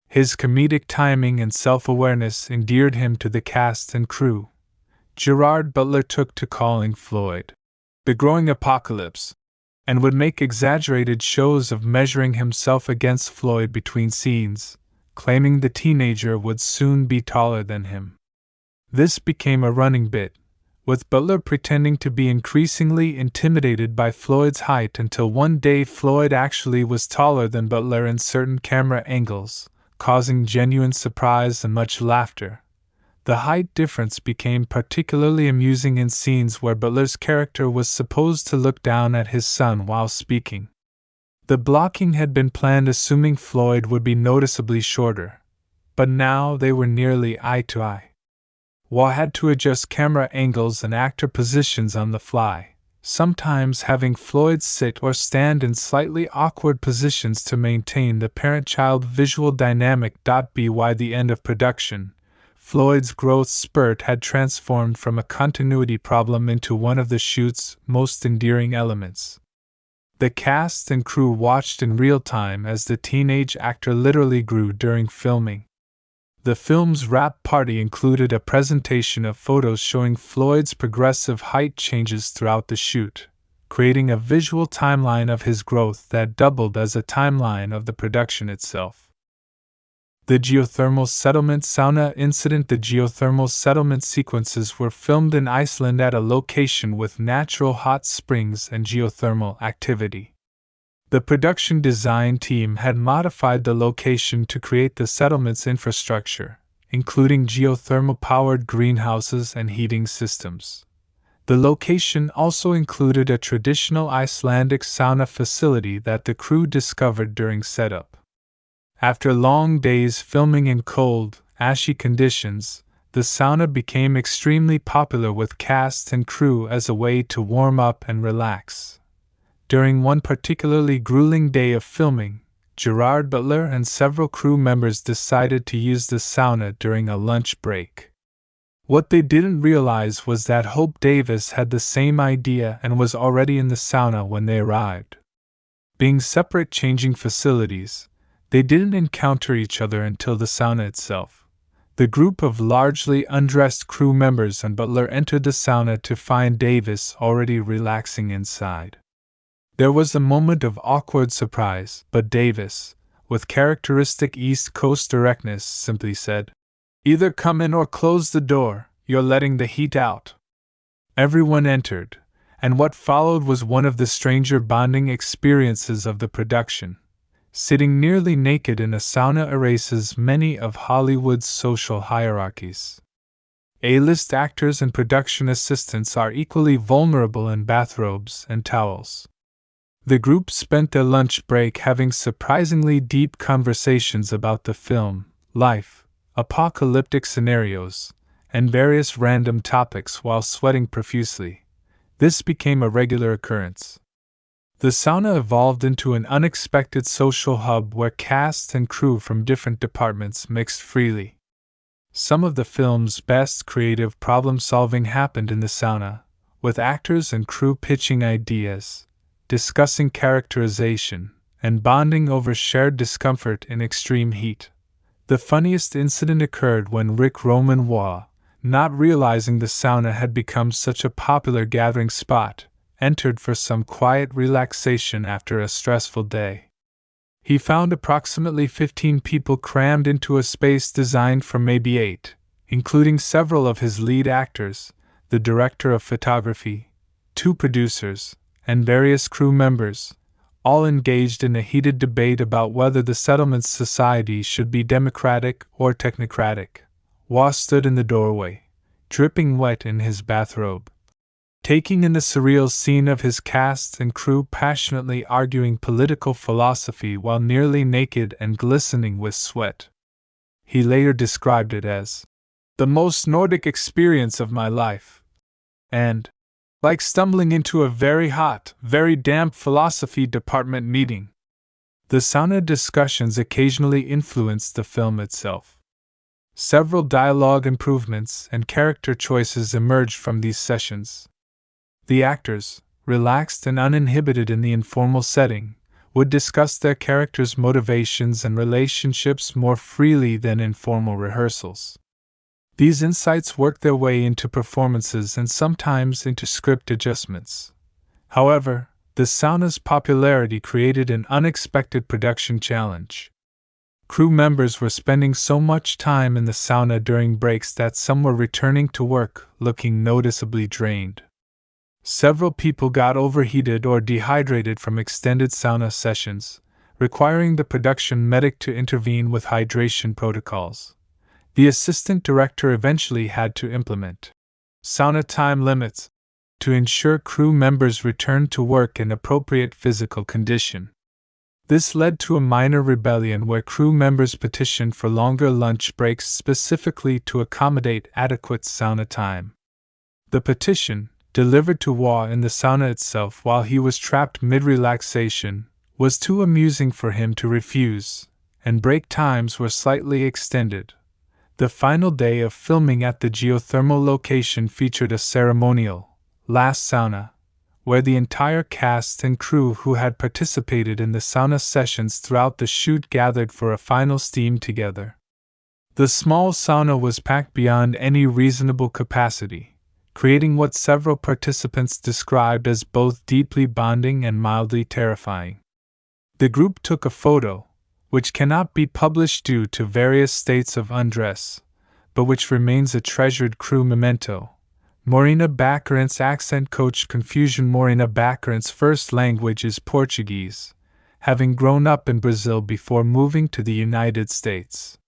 His comedic timing and self-awareness endeared him to the cast and crew. Gerard Butler took to calling Floyd the growing apocalypse, and would make exaggerated shows of measuring himself against Floyd between scenes, claiming the teenager would soon be taller than him. This became a running bit, with Butler pretending to be increasingly intimidated by Floyd's height until one day Floyd actually was taller than Butler in certain camera angles, causing genuine surprise and much laughter. The height difference became particularly amusing in scenes where Butler's character was supposed to look down at his son while speaking. The blocking had been planned assuming Floyd would be noticeably shorter, but now they were nearly eye to eye. Waugh had to adjust camera angles and actor positions on the fly, sometimes having Floyd sit or stand in slightly awkward positions to maintain the parent-child visual dynamic. By the end of production, Floyd's growth spurt had transformed from a continuity problem into one of the shoot's most endearing elements. The cast and crew watched in real time as the teenage actor literally grew during filming. The film's wrap party included a presentation of photos showing Floyd's progressive height changes throughout the shoot, creating a visual timeline of his growth that doubled as a timeline of the production itself. The geothermal settlement sauna incident. The geothermal settlement sequences were filmed in Iceland at a location with natural hot springs and geothermal activity. The production design team had modified the location to create the settlement's infrastructure, including geothermal-powered greenhouses and heating systems. The location also included a traditional Icelandic sauna facility that the crew discovered during setup. After long days filming in cold, ashy conditions, the sauna became extremely popular with cast and crew as a way to warm up and relax. During one particularly grueling day of filming, Gerard Butler and several crew members decided to use the sauna during a lunch break. What they didn't realize was that Hope Davis had the same idea and was already in the sauna when they arrived. Being separate changing facilities, they didn't encounter each other until the sauna itself. The group of largely undressed crew members and Butler entered the sauna to find Davis already relaxing inside. There was a moment of awkward surprise, but Davis, with characteristic East Coast directness, simply said, "Either come in or close the door, you're letting the heat out." Everyone entered, and what followed was one of the stranger bonding experiences of the production. Sitting nearly naked in a sauna erases many of Hollywood's social hierarchies. A-list actors and production assistants are equally vulnerable in bathrobes and towels. The group spent their lunch break having surprisingly deep conversations about the film, life, apocalyptic scenarios, and various random topics while sweating profusely. This became a regular occurrence. The sauna evolved into an unexpected social hub where cast and crew from different departments mixed freely. Some of the film's best creative problem-solving happened in the sauna, with actors and crew pitching ideas, discussing characterization, and bonding over shared discomfort in extreme heat. The funniest incident occurred when Rick Roman Waugh, not realizing the sauna had become such a popular gathering spot, entered for some quiet relaxation after a stressful day. He found approximately 15 people crammed into a space designed for maybe 8, including several of his lead actors, the director of photography, 2 producers, and various crew members, all engaged in a heated debate about whether the settlement's society should be democratic or technocratic. Waugh stood in the doorway, dripping wet in his bathrobe, taking in the surreal scene of his cast and crew passionately arguing political philosophy while nearly naked and glistening with sweat. He later described it as the most Nordic experience of my life, and like stumbling into a very hot, very damp philosophy department meeting. The sauna discussions occasionally influenced the film itself. Several dialogue improvements and character choices emerged from these sessions. The actors, relaxed and uninhibited in the informal setting, would discuss their characters' motivations and relationships more freely than in formal rehearsals. These insights worked their way into performances and sometimes into script adjustments. However, the sauna's popularity created an unexpected production challenge. Crew members were spending so much time in the sauna during breaks that some were returning to work looking noticeably drained. Several people got overheated or dehydrated from extended sauna sessions, requiring the production medic to intervene with hydration protocols. The assistant director eventually had to implement sauna time limits to ensure crew members returned to work in appropriate physical condition. This led to a minor rebellion where crew members petitioned for longer lunch breaks specifically to accommodate adequate sauna time. The petition, delivered to Waugh in the sauna itself while he was trapped mid-relaxation, was too amusing for him to refuse, and break times were slightly extended. The final day of filming at the geothermal location featured a ceremonial, last sauna, where the entire cast and crew who had participated in the sauna sessions throughout the shoot gathered for a final steam together. The small sauna was packed beyond any reasonable capacity, creating what several participants described as both deeply bonding and mildly terrifying. The group took a photo, which cannot be published due to various states of undress, but which remains a treasured crew memento. Morena Baccarin's accent coach confusion. Morena Baccarin's first language is Portuguese, having grown up in Brazil before moving to the United States.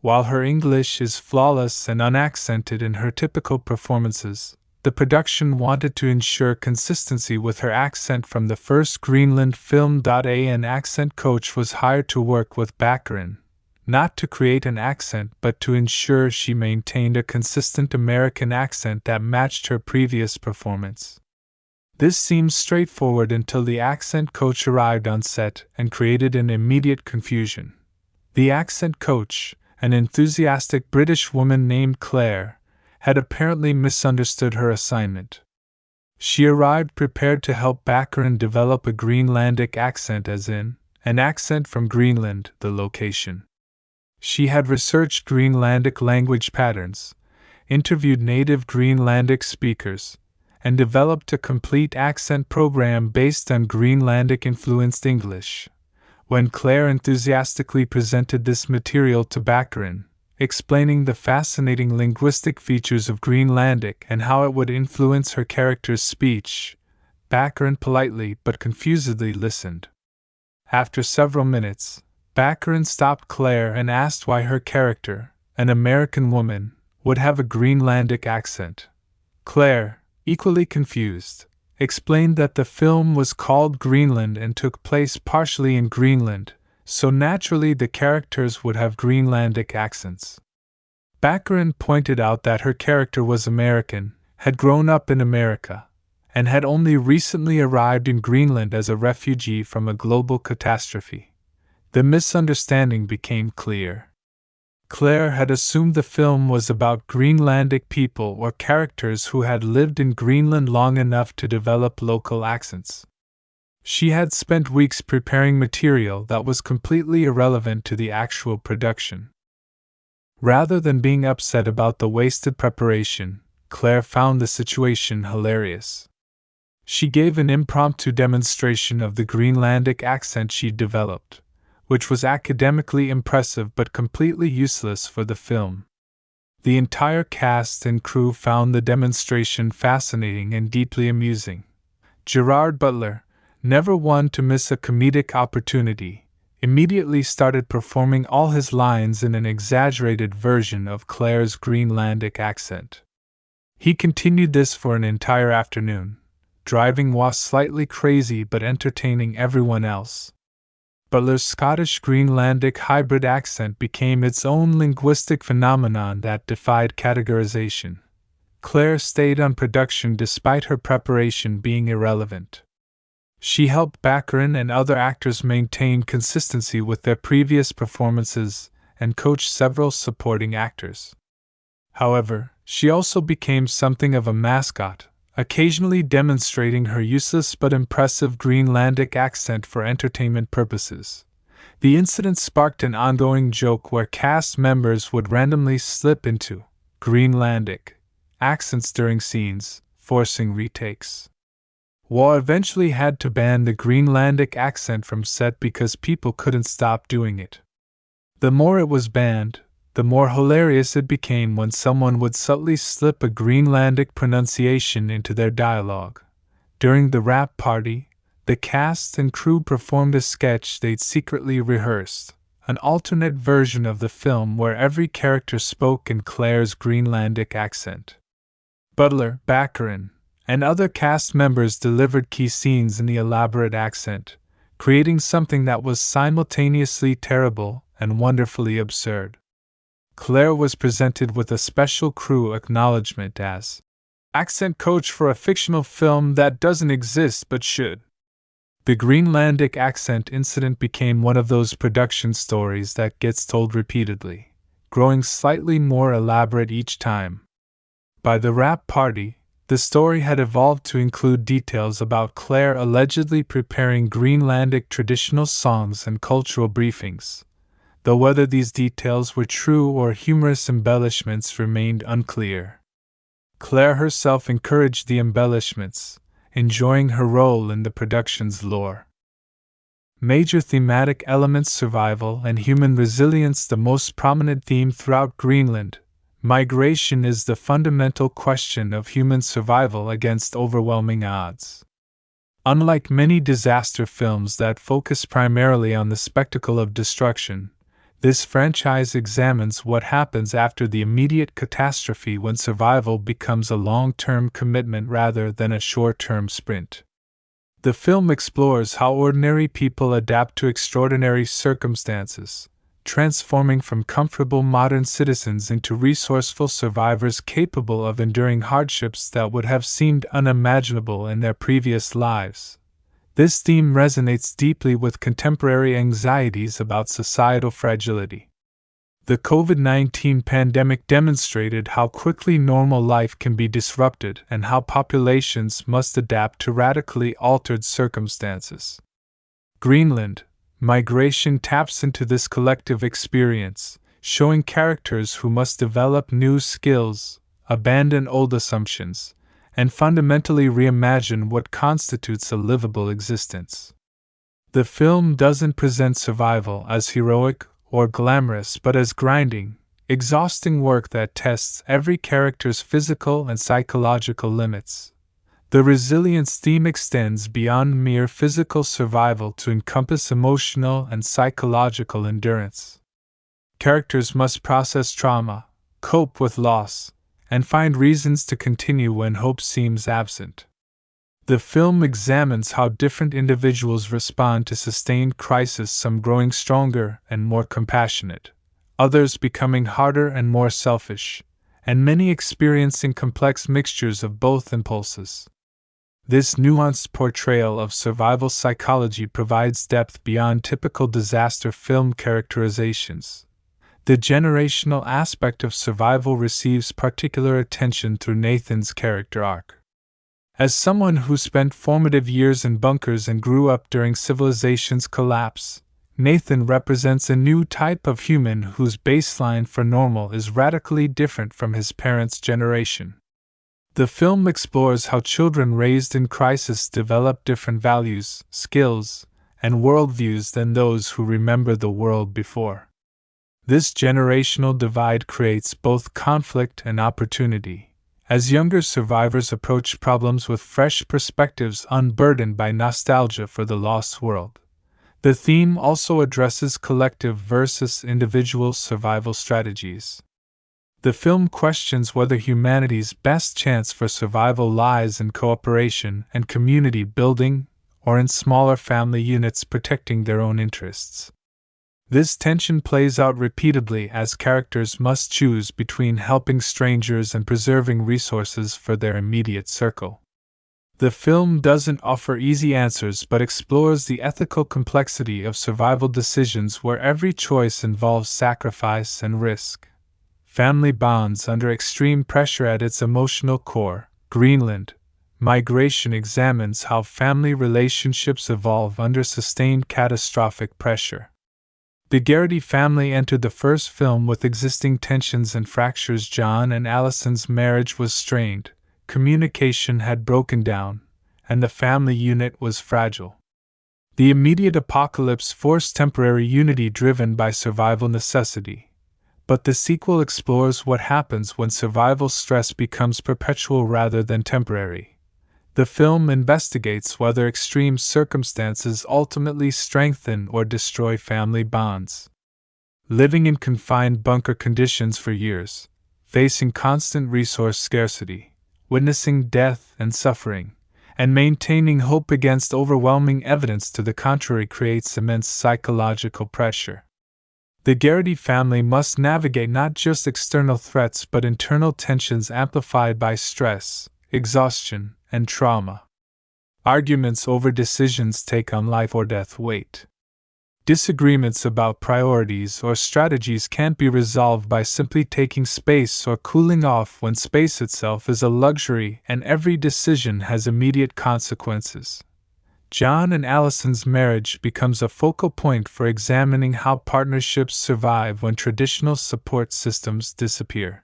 While her English is flawless and unaccented in her typical performances, the production wanted to ensure consistency with her accent from the first Greenland film. An accent coach was hired to work with Baccarin, not to create an accent but to ensure she maintained a consistent American accent that matched her previous performance. This seemed straightforward until the accent coach arrived on set and created an immediate confusion. The accent coach, an enthusiastic British woman named Claire, had apparently misunderstood her assignment. She arrived prepared to help Baccarin develop a Greenlandic accent, as in, an accent from Greenland, the location. She had researched Greenlandic language patterns, interviewed native Greenlandic speakers, and developed a complete accent program based on Greenlandic-influenced English. When Claire enthusiastically presented this material to Baccarin, explaining the fascinating linguistic features of Greenlandic and how it would influence her character's speech, Baccarin politely but confusedly listened. After several minutes, Baccarin stopped Claire and asked why her character, an American woman, would have a Greenlandic accent. Claire, equally confused, explained that the film was called Greenland and took place partially in Greenland, so naturally the characters would have Greenlandic accents. Baccarin pointed out that her character was American, had grown up in America, and had only recently arrived in Greenland as a refugee from a global catastrophe. The misunderstanding became clear. Claire had assumed the film was about Greenlandic people or characters who had lived in Greenland long enough to develop local accents. She had spent weeks preparing material that was completely irrelevant to the actual production. Rather than being upset about the wasted preparation, Claire found the situation hilarious. She gave an impromptu demonstration of the Greenlandic accent she'd developed, which was academically impressive but completely useless for the film. The entire cast and crew found the demonstration fascinating and deeply amusing. Gerard Butler, never one to miss a comedic opportunity, immediately started performing all his lines in an exaggerated version of Claire's Greenlandic accent. He continued this for an entire afternoon, driving Wass slightly crazy but entertaining everyone else. Butler's Scottish Greenlandic hybrid accent became its own linguistic phenomenon that defied categorization. Claire stayed on production despite her preparation being irrelevant. She helped Baccarin and other actors maintain consistency with their previous performances and coached several supporting actors. However, she also became something of a mascot, occasionally demonstrating her useless but impressive Greenlandic accent for entertainment purposes. The incident sparked an ongoing joke where cast members would randomly slip into Greenlandic accents during scenes, forcing retakes. Waugh eventually had to ban the Greenlandic accent from set because people couldn't stop doing it. The more it was banned, the more hilarious it became when someone would subtly slip a Greenlandic pronunciation into their dialogue. During the wrap party, the cast and crew performed a sketch they'd secretly rehearsed, an alternate version of the film where every character spoke in Claire's Greenlandic accent. Butler, Baccarin, and other cast members delivered key scenes in the elaborate accent, creating something that was simultaneously terrible and wonderfully absurd. Claire was presented with a special crew acknowledgement as accent coach for a fictional film that doesn't exist but should. The Greenlandic accent incident became one of those production stories that gets told repeatedly, growing slightly more elaborate each time. By the wrap party, the story had evolved to include details about Claire allegedly preparing Greenlandic traditional songs and cultural briefings, though whether these details were true or humorous embellishments remained unclear. Claire herself encouraged the embellishments, enjoying her role in the production's lore. Major thematic elements: survival and human resilience. The most prominent theme throughout Greenland, migration, is the fundamental question of human survival against overwhelming odds. Unlike many disaster films that focus primarily on the spectacle of destruction, this franchise examines what happens after the immediate catastrophe when survival becomes a long-term commitment rather than a short-term sprint. The film explores how ordinary people adapt to extraordinary circumstances, transforming from comfortable modern citizens into resourceful survivors capable of enduring hardships that would have seemed unimaginable in their previous lives. This theme resonates deeply with contemporary anxieties about societal fragility. The COVID-19 pandemic demonstrated how quickly normal life can be disrupted and how populations must adapt to radically altered circumstances. Greenland, migration taps into this collective experience, showing characters who must develop new skills, abandon old assumptions, and fundamentally reimagine what constitutes a livable existence. The film doesn't present survival as heroic or glamorous but as grinding, exhausting work that tests every character's physical and psychological limits. The resilience theme extends beyond mere physical survival to encompass emotional and psychological endurance. Characters must process trauma, cope with loss, and find reasons to continue when hope seems absent. The film examines how different individuals respond to sustained crisis, some growing stronger and more compassionate, others becoming harder and more selfish, and many experiencing complex mixtures of both impulses. This nuanced portrayal of survival psychology provides depth beyond typical disaster film characterizations. The generational aspect of survival receives particular attention through Nathan's character arc. As someone who spent formative years in bunkers and grew up during civilization's collapse, Nathan represents a new type of human whose baseline for normal is radically different from his parents' generation. The film explores how children raised in crisis develop different values, skills, and worldviews than those who remember the world before. This generational divide creates both conflict and opportunity, as younger survivors approach problems with fresh perspectives unburdened by nostalgia for the lost world. The theme also addresses collective versus individual survival strategies. The film questions whether humanity's best chance for survival lies in cooperation and community building, or in smaller family units protecting their own interests. This tension plays out repeatedly as characters must choose between helping strangers and preserving resources for their immediate circle. The film doesn't offer easy answers but explores the ethical complexity of survival decisions where every choice involves sacrifice and risk. Family bonds under extreme pressure at its emotional core. Greenland Migration examines how family relationships evolve under sustained catastrophic pressure. The Garrity family entered the first film with existing tensions and fractures. John and Allison's marriage was strained, communication had broken down, and the family unit was fragile. The immediate apocalypse forced temporary unity driven by survival necessity, but the sequel explores what happens when survival stress becomes perpetual rather than temporary. The film investigates whether extreme circumstances ultimately strengthen or destroy family bonds. Living in confined bunker conditions for years, facing constant resource scarcity, witnessing death and suffering, and maintaining hope against overwhelming evidence to the contrary creates immense psychological pressure. The Garrity family must navigate not just external threats but internal tensions amplified by stress, exhaustion, and trauma. Arguments over decisions take on life or death weight. Disagreements about priorities or strategies can't be resolved by simply taking space or cooling off when space itself is a luxury and every decision has immediate consequences. John and Allison's marriage becomes a focal point for examining how partnerships survive when traditional support systems disappear.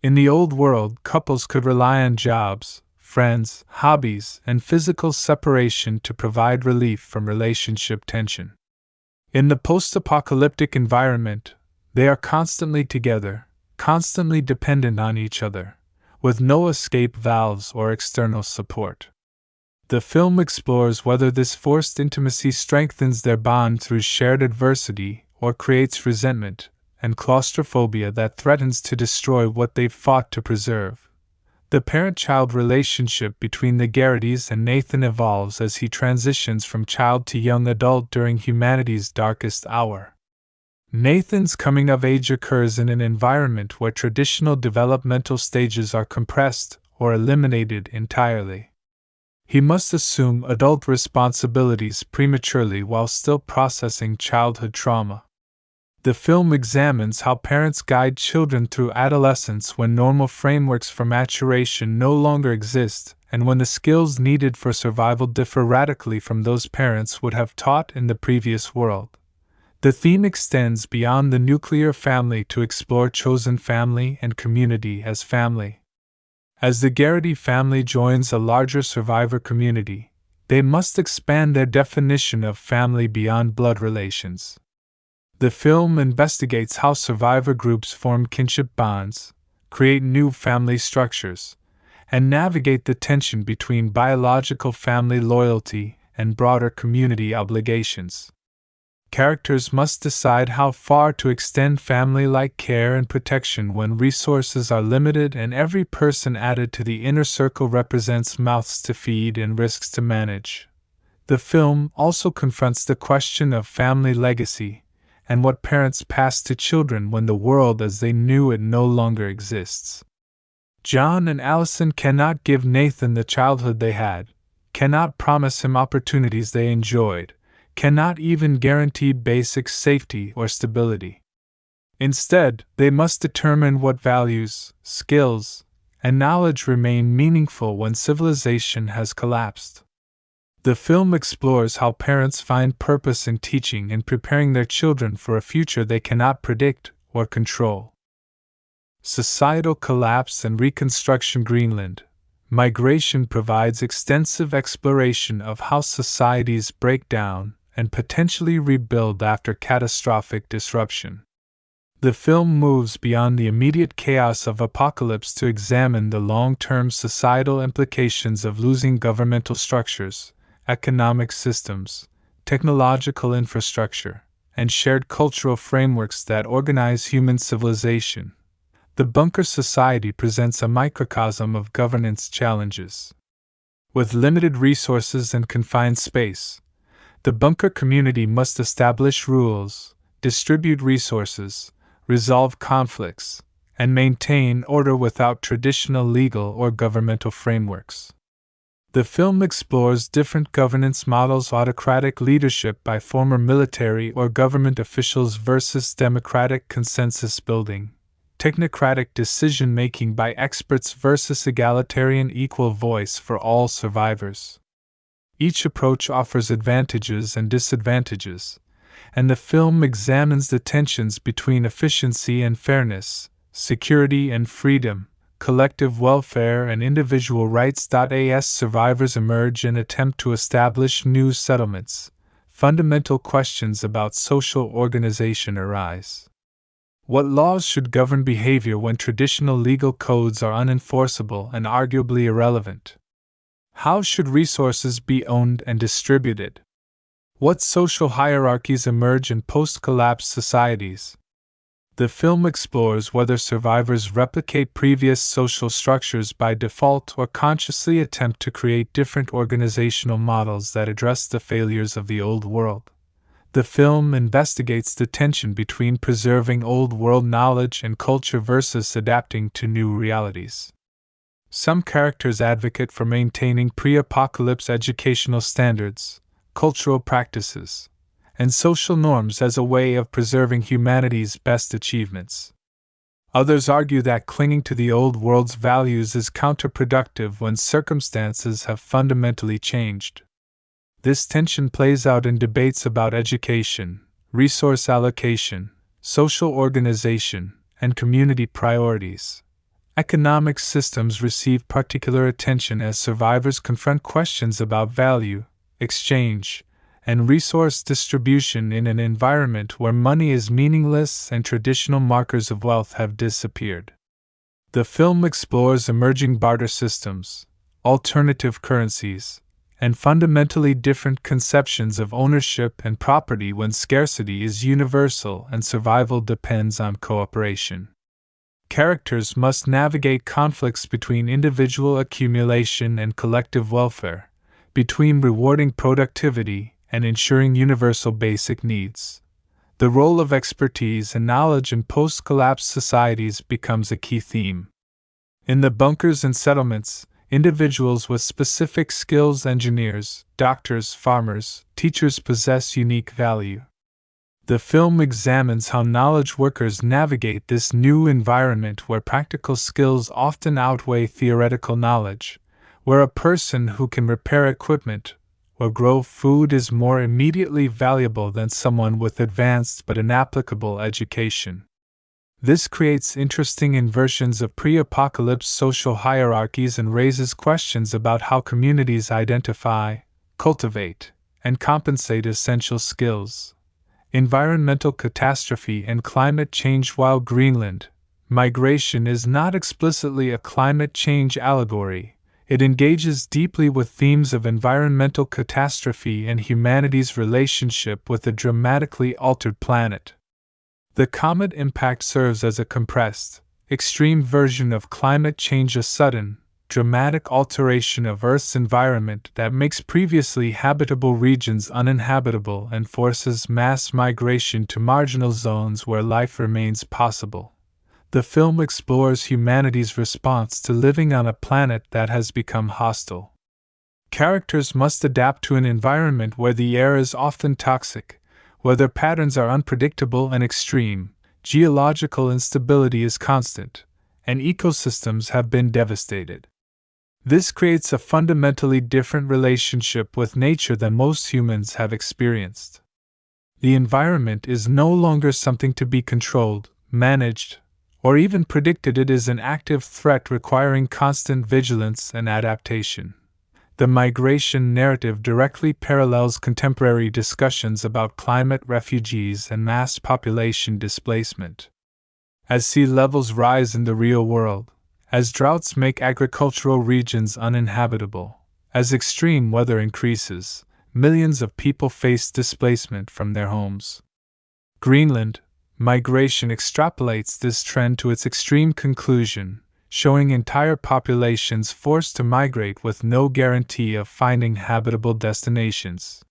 In the old world, couples could rely on jobs, friends, hobbies, and physical separation to provide relief from relationship tension. In the post-apocalyptic environment, they are constantly together, constantly dependent on each other, with no escape valves or external support. The film explores whether this forced intimacy strengthens their bond through shared adversity or creates resentment and claustrophobia that threatens to destroy what they've fought to preserve. The parent-child relationship between the Garritys and Nathan evolves as he transitions from child to young adult during humanity's darkest hour. Nathan's coming of age occurs in an environment where traditional developmental stages are compressed or eliminated entirely. He must assume adult responsibilities prematurely while still processing childhood trauma. The film examines how parents guide children through adolescence when normal frameworks for maturation no longer exist, and when the skills needed for survival differ radically from those parents would have taught in the previous world. The theme extends beyond the nuclear family to explore chosen family and community as family. As the Garrity family joins a larger survivor community, they must expand their definition of family beyond blood relations. The film investigates how survivor groups form kinship bonds, create new family structures, and navigate the tension between biological family loyalty and broader community obligations. Characters must decide how far to extend family-like care and protection when resources are limited and every person added to the inner circle represents mouths to feed and risks to manage. The film also confronts the question of family legacy and what parents pass to children when the world as they knew it no longer exists. John and Allison cannot give Nathan the childhood they had, cannot promise him opportunities they enjoyed, cannot even guarantee basic safety or stability. Instead, they must determine what values, skills, and knowledge remain meaningful when civilization has collapsed. The film explores how parents find purpose in teaching and preparing their children for a future they cannot predict or control. Societal collapse and reconstruction. Greenland migration provides extensive exploration of how societies break down and potentially rebuild after catastrophic disruption. The film moves beyond the immediate chaos of apocalypse to examine the long-term societal implications of losing governmental structures, economic systems, technological infrastructure, and shared cultural frameworks that organize human civilization. The bunker society presents a microcosm of governance challenges. With limited resources and confined space, the bunker community must establish rules, distribute resources, resolve conflicts, and maintain order without traditional legal or governmental frameworks. The film explores different governance models: autocratic leadership by former military or government officials versus democratic consensus building, technocratic decision-making by experts versus egalitarian equal voice for all survivors. Each approach offers advantages and disadvantages, and the film examines the tensions between efficiency and fairness, security and freedom, collective welfare and individual rights. As survivors emerge and attempt to establish new settlements, fundamental questions about social organization arise. What laws should govern behavior when traditional legal codes are unenforceable and arguably irrelevant? How should resources be owned and distributed? What social hierarchies emerge in post-collapse societies? The film explores whether survivors replicate previous social structures by default or consciously attempt to create different organizational models that address the failures of the old world. The film investigates the tension between preserving old world knowledge and culture versus adapting to new realities. Some characters advocate for maintaining pre-apocalypse educational standards, cultural practices, and social norms as a way of preserving humanity's best achievements. Others argue that clinging to the old world's values is counterproductive when circumstances have fundamentally changed. This tension plays out in debates about education, resource allocation, social organization, and community priorities. Economic systems receive particular attention as survivors confront questions about value, exchange, and resource distribution in an environment where money is meaningless and traditional markers of wealth have disappeared. The film explores emerging barter systems, alternative currencies, and fundamentally different conceptions of ownership and property when scarcity is universal and survival depends on cooperation. Characters must navigate conflicts between individual accumulation and collective welfare, between rewarding productivity and ensuring universal basic needs. The role of expertise and knowledge in post-collapse societies becomes a key theme. In the bunkers and settlements, individuals with specific skills, engineers, doctors, farmers, teachers, possess unique value. The film examines how knowledge workers navigate this new environment where practical skills often outweigh theoretical knowledge, where a person who can repair equipment or grow food is more immediately valuable than someone with advanced but inapplicable education. This creates interesting inversions of pre-apocalypse social hierarchies and raises questions about how communities identify, cultivate, and compensate essential skills. Environmental catastrophe and climate change. While Greenland migration is not explicitly a climate change allegory, it engages deeply with themes of environmental catastrophe and humanity's relationship with a dramatically altered planet. The comet impact serves as a compressed, extreme version of climate change, a sudden, dramatic alteration of Earth's environment that makes previously habitable regions uninhabitable and forces mass migration to marginal zones where life remains possible. The film explores humanity's response to living on a planet that has become hostile. Characters must adapt to an environment where the air is often toxic, weather patterns are unpredictable and extreme, geological instability is constant, and ecosystems have been devastated. This creates a fundamentally different relationship with nature than most humans have experienced. The environment is no longer something to be controlled, managed, or even predicted. It is an active threat requiring constant vigilance and adaptation. The migration narrative directly parallels contemporary discussions about climate refugees and mass population displacement. As sea levels rise in the real world, as droughts make agricultural regions uninhabitable, as extreme weather increases, millions of people face displacement from their homes. Greenland migration extrapolates this trend to its extreme conclusion, showing entire populations forced to migrate with no guarantee of finding habitable destinations.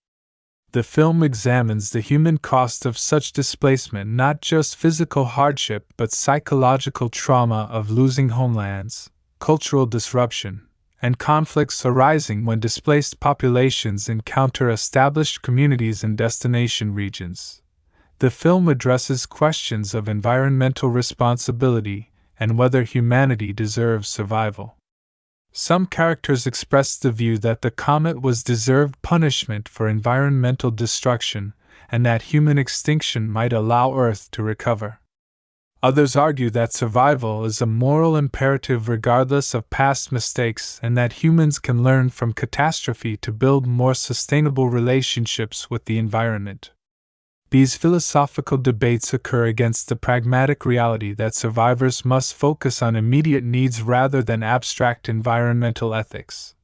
The film examines the human cost of such displacement, not just physical hardship but psychological trauma of losing homelands, cultural disruption, and conflicts arising when displaced populations encounter established communities in destination regions. The film addresses questions of environmental responsibility and whether humanity deserves survival. Some characters expressed the view that the comet was deserved punishment for environmental destruction and that human extinction might allow Earth to recover. Others argue that survival is a moral imperative regardless of past mistakes and that humans can learn from catastrophe to build more sustainable relationships with the environment. These philosophical debates occur against the pragmatic reality that survivors must focus on immediate needs rather than abstract environmental ethics.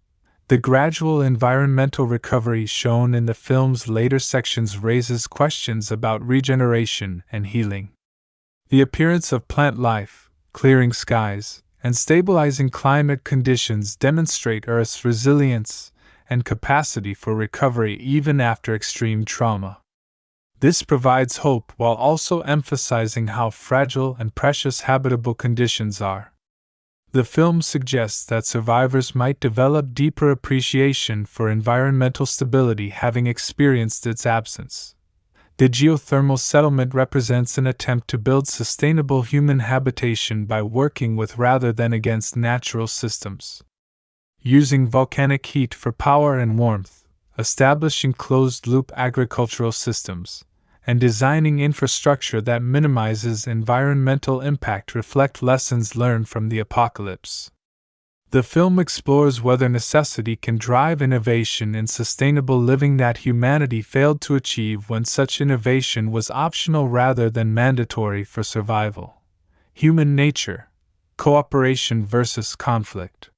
The gradual environmental recovery shown in the film's later sections raises questions about regeneration and healing. The appearance of plant life, clearing skies, and stabilizing climate conditions demonstrate Earth's resilience and capacity for recovery even after extreme trauma. This provides hope while also emphasizing how fragile and precious habitable conditions are. The film suggests that survivors might develop deeper appreciation for environmental stability having experienced its absence. The geothermal settlement represents an attempt to build sustainable human habitation by working with rather than against natural systems. Using volcanic heat for power and warmth, establishing closed-loop agricultural systems, and designing infrastructure that minimizes environmental impact reflect lessons learned from the apocalypse. The film explores whether necessity can drive innovation in sustainable living that humanity failed to achieve when such innovation was optional rather than mandatory for survival. Human nature, cooperation versus conflict.